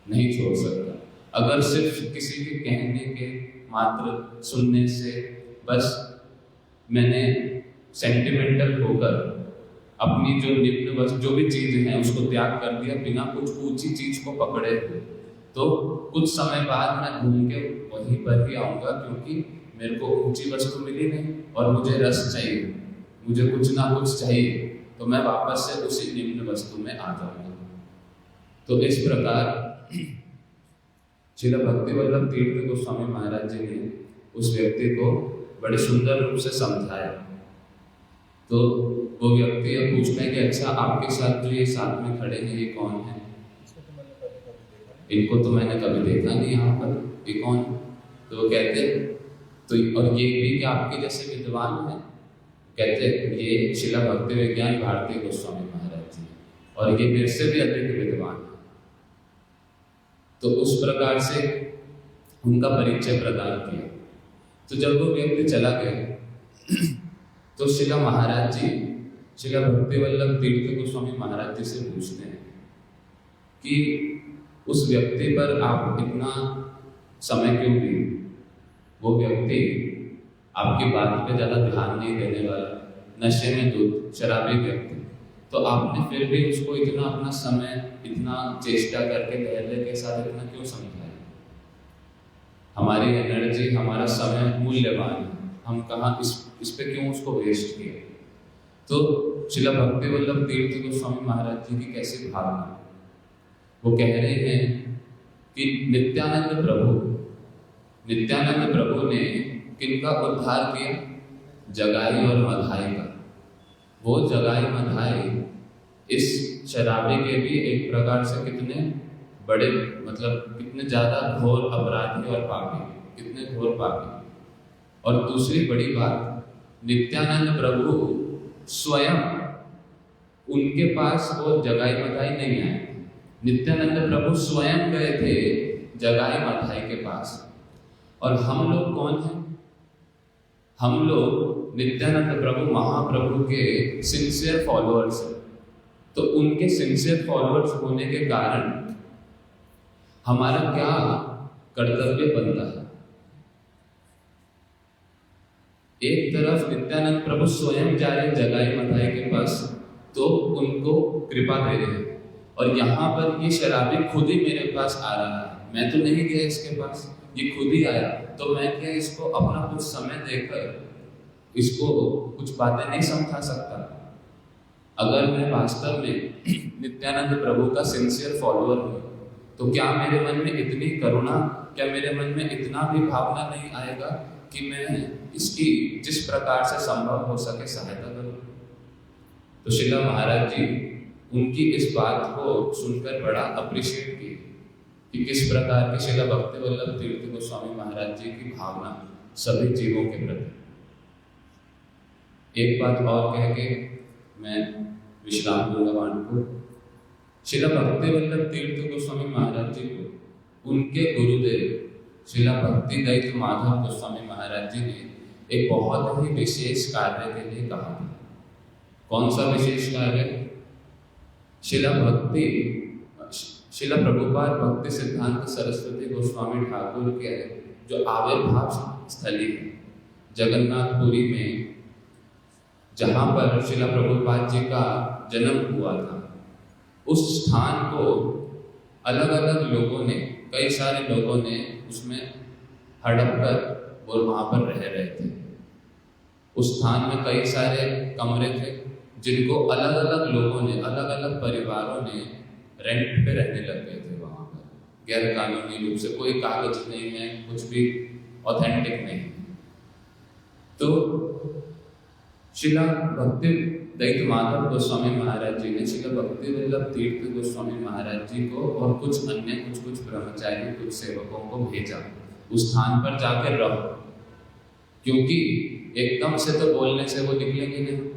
F: नहीं छोड़ सकता। अगर सिर्फ किसी के कहने के मात्र सुनने से बस मैंने सेंटिमेंटल होकर अपनी जो निम्न वस्तु, जो भी चीज है, उसको त्याग कर दिया बिना कुछ ऊंची चीज को पकड़े हुए, तो कुछ समय बाद मैं घूम के वहीं पर ही आऊंगा, क्योंकि मेरे को ऊंची वस्तु मिली नहीं और मुझे रस चाहिए, मुझे कुछ ना कुछ चाहिए, तो मैं वापस से उसी निम्न वस्तु में आ जाऊंगा। तो इस प्रकार श्रील भक्ति वल्लभ तीर्थ गोस्वामी महाराज जी ने उस व्यक्ति को बड़े सुंदर रूप से समझाया। तो वो व्यक्ति अब पूछता है कि अच्छा, आपके साथ जो ये साथ में खड़े हैं, ये कौन है? इनको तो मैंने कभी देखा नहीं यहाँ पर, ये कौन? तो वो कहते तो और ये भी क्या आपके जैसे विद्वान हैं? कहते ये शिला भक्ति विज्ञान भारती गोस्वामी महाराज जी और ये मेरे से भी अधिक विद्वान है। तो उस प्रकार से उनका परिचय प्रदान किया। तो जब वो व्यक्ति चला गया तो शिला महाराज जी शिला भक्ति वल्लभ तीर्थ गोस्वामी महाराज जी से पूछते हैं कि उस व्यक्ति पर आप इतना समय क्यों दिए? वो व्यक्ति आपकी बात पे ज़्यादा ध्यान नहीं देने वाला, नशे में धुत शराबी व्यक्ति, तो आपने फिर भी उसको इतना अपना समय, इतना चेष्टा करके धैर्य के साथ इतना क्यों समझाया? हमारी एनर्जी, हमारा समय मूल्यवान है, हम कहाँ इस पे क्यों उसको वेस्ट किए? तो शिला भक्ति वल्लभ तीर्थ गोस्वामी महाराज जी की कैसी भावना, वो कह रहे हैं कि नित्यानंद प्रभु ने किनका उद्धार किया? जगाई और मधाई का। वो जगाई मधाई इस शराबी के भी एक प्रकार से कितने बड़े, मतलब कितने ज़्यादा घोर अपराधी और पापी, कितने घोर पापी। और दूसरी बड़ी बात, नित्यानंद प्रभु स्वयं उनके पास वो जगाई मधाई नहीं आए। नित्यानंद प्रभु स्वयं गए थे जगाई मधाई के पास। और हम लोग कौन हैं? हम लोग नित्यानंद प्रभु महाप्रभु के सिंसियर फॉलोअर्स हैं। तो उनके सिंसियर फॉलोअर्स होने के कारण हमारा क्या कर्तव्य बनता है? एक तरफ नित्यानंद प्रभु स्वयं जा रहे जगाई मधाई के पास, तो उनको कृपा दे रहे हैं, और यहाँ पर ये शराबी खुद ही मेरे पास आ रहा है, मैं तो नहीं गया इसके पास, ये खुद ही आया, तो मैं क्या इसको अपना कुछ समय देकर इसको कुछ बातें नहीं समझा सकता? अगर मैं वास्तव में नित्यानंद प्रभु का सिंसियर फॉलोअर हूँ, तो क्या मेरे मन में इतनी करुणा, क्या मेरे मन में इतना भी भावना नहीं आएगा कि मैं इसकी जिस प्रकार से संभव हो सके सहायता करूं? तो शिला महाराज जी उनकी इस बात को सुनकर बड़ा अप्रिशिएट किए कि किस प्रकार की शिला भक्ति वल्लभ तीर्थ गोस्वामी महाराज जी की भावना सभी जीवों के प्रति। एक बात और कह के मैं विश्राम दूंगा वाणी को। शिला भक्ति वल्लभ तीर्थ गोस्वामी महाराज जी को उनके गुरुदेव शिला भक्ति दैत माधव गोस्वामी महाराज जी ने एक बहुत ही विशेष कार्य के लिए कहा था। कौन सा विशेष कार्य? शिला प्रभुपाद भक्ति सिद्धांत सरस्वती गोस्वामी ठाकुर के जो आविर्भाव स्थली है जगन्नाथपुरी में, जहाँ पर शिला प्रभुपाद जी का जन्म हुआ था, उस स्थान को अलग अलग लोगों ने, कई सारे लोगों ने उसमें हड़प कर वो वहाँ पर रह रहे थे। उस स्थान में कई सारे कमरे थे जिनको अलग अलग लोगों ने, अलग अलग परिवारों ने रेंट पे रहने लग गए थे वहाँ पर, गैर कानूनी रूप से, कोई कागज नहीं है, कुछ भी ऑथेंटिक नहीं। तो शिला भक्ति दैत माधव गोस्वामी महाराज जी ने शिला भक्ति वल्लभ तीर्थ गोस्वामी महाराज जी को और कुछ अन्य कुछ ब्रह्मचारी, कुछ सेवकों को भेजा उस स्थान पर जाकर रहो, क्योंकि एकदम से तो बोलने से वो निकलेंगे नहीं।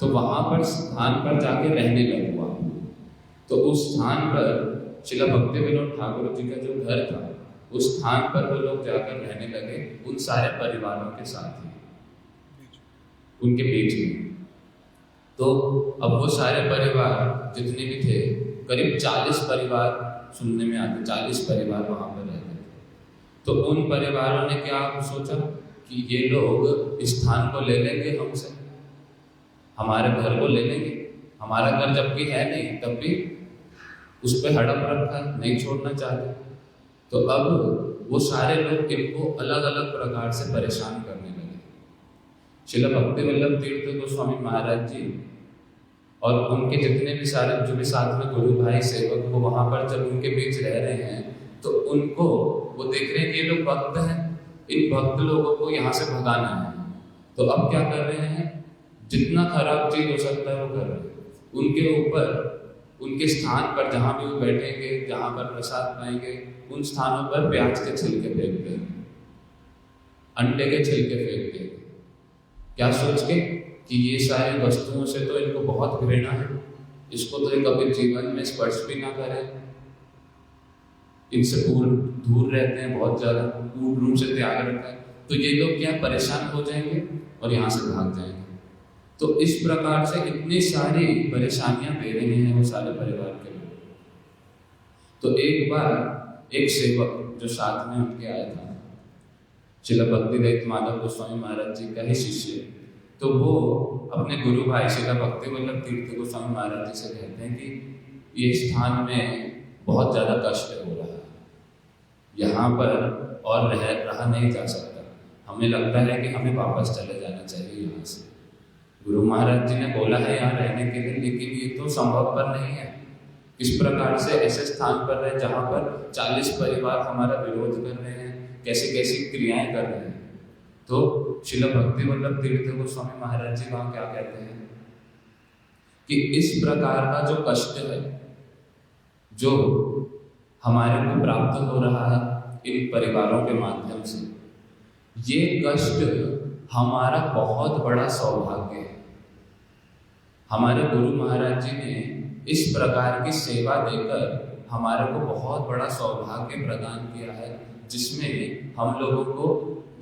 F: तो वहां पर स्थान पर जाके रहने लग हुआ। तो उस स्थान पर शिला भक्ति विनोद ठाकुर जी का जो घर था, उस स्थान पर वो लोग जाकर रहने लगे उन सारे परिवारों के साथ ही, उनके बीच में। तो अब वो सारे परिवार जितने भी थे, करीब 40 परिवार सुनने में आते, 40 परिवार वहाँ पर रहते थे। तो उन परिवारों ने क्या सोचा कि ये लोग इस स्थान को ले लेंगे हमसे, हमारे घर को ले लेंगे, हमारा घर जबकि है नहीं तब भी उस पर हड़प रखा, नहीं छोड़ना चाहते। तो अब वो सारे लोग इनको अलग अलग प्रकार से परेशान करने लगे। शिला भक्ति वल्लभ तीर्थ गोस्वामी महाराज जी और उनके जितने भी सारे जो भी साथ में गुरु भाई सेवक वो वहाँ पर जब उनके बीच रह रहे हैं, तो उनको वो देख रहे हैं कि ये लोग भक्त हैं, इन भक्त लोगों को यहाँ से भगाना है। तो अब क्या कर रहे हैं, जितना खराब चीज हो सकता है वो कर रहे हैं। उनके ऊपर उनके स्थान पर जहाँ भी वो बैठेंगे, जहाँ पर प्रसाद पाएंगे, उन स्थानों पर प्याज के छिलके फेंक देंगे, अंडे के छिलके फेंक देंगे। क्या सोच के कि ये सारी वस्तुओं से तो इनको बहुत घृणा है, इसको तो ये कभी जीवन में स्पर्श भी ना करें, इनसे दूर रहते हैं, बहुत ज़्यादा पूर्ण रूप से त्याग रखा है, तो ये लोग क्या परेशान हो जाएंगे और यहाँ से भाग जाएंगे। तो इस प्रकार से इतनी सारी परेशानियां दे रहे हैं वो सारे परिवार के लोग। तो एक बार एक सेवक जो साथ में उनके आया था, श्रील भक्तिवेदांत माधव गोस्वामी महाराज जी का ही शिष्य, तो वो अपने गुरु भाई श्रील भक्तिवल्लभ तीर्थ गोस्वामी महाराज जी से कहते हैं कि ये स्थान में बहुत ज़्यादा कष्ट हो रहा है, यहाँ पर और रहा नहीं जा सकता, हमें लगता है कि हमें वापस चले जाना चाहिए यहाँ से। गुरु महाराज जी ने बोला है यहाँ रहने के लिए, लेकिन ये तो संभवपर नहीं है। किस प्रकार से ऐसे स्थान पर रहे जहाँ पर 40 परिवार हमारा विरोध कर रहे हैं, कैसी कैसी क्रियाएं कर रहे हैं। तो श्रील भक्तिवल्लभ तीर्थ गोस्वामी महाराज जी वहाँ क्या कहते हैं कि इस प्रकार का जो कष्ट है जो हमारे को प्राप्त हो रहा है इन परिवारों के माध्यम से, ये कष्ट हमारा बहुत बड़ा सौभाग्य है। हमारे गुरु महाराज जी ने इस प्रकार की सेवा देकर हमारे को बहुत बड़ा सौभाग्य प्रदान किया है, जिसमें हम लोगों को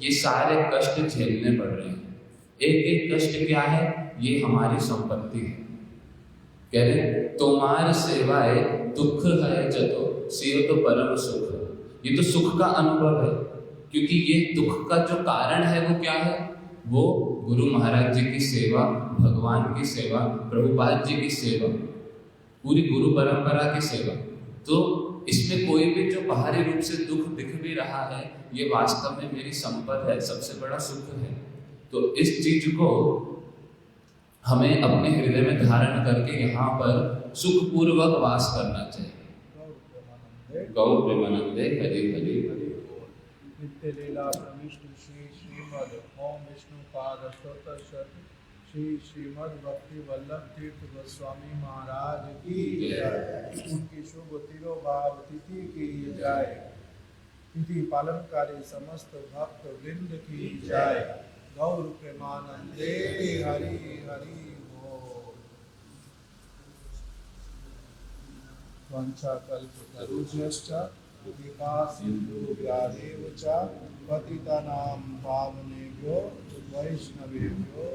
F: ये सारे कष्ट झेलने पड़ रहे हैं। एक एक कष्ट क्या है, ये हमारी संपत्ति है। कह रहे तुम्हार सेवाए दुख है जतो सियो तो परम सुख। ये तो सुख का अनुभव है, क्योंकि ये दुख का जो कारण है वो क्या है, वो गुरु महाराज जी की सेवा, भगवान की सेवा, प्रभुपाद जी की सेवा, पूरी गुरु परंपरा की सेवा। तो इसमें कोई भी जो बाहरी रूप से दुख दिख भी रहा है, ये वास्तव में मेरी संपद है, सबसे बड़ा सुख है। तो इस चीज को हमें अपने हृदय में धारण करके यहाँ पर सुखपूर्वक वास करना चाहिए। गौर प्रेमानंदे हरि हरि हरि।
C: नित्य लीला प्रविष्ट श्री श्रीमद ओम विष्णु पाद स्तोत्र श्री श्रीमद भक्ति वल्लभ तीर्थ गोस्वामी महाराज की जय। उनकी शुभ तिरोभाव तिथि की जय। तिथि पालनकारी समस्त भक्त वृंद की जय। गौर प्रेमानंदे हरि हरि बोल। वंशाकल्पतरुभ्यश्च कृपा सिन्धुभ्येव च पतितानां पावनेभ्यो वैष्णवेभ्यो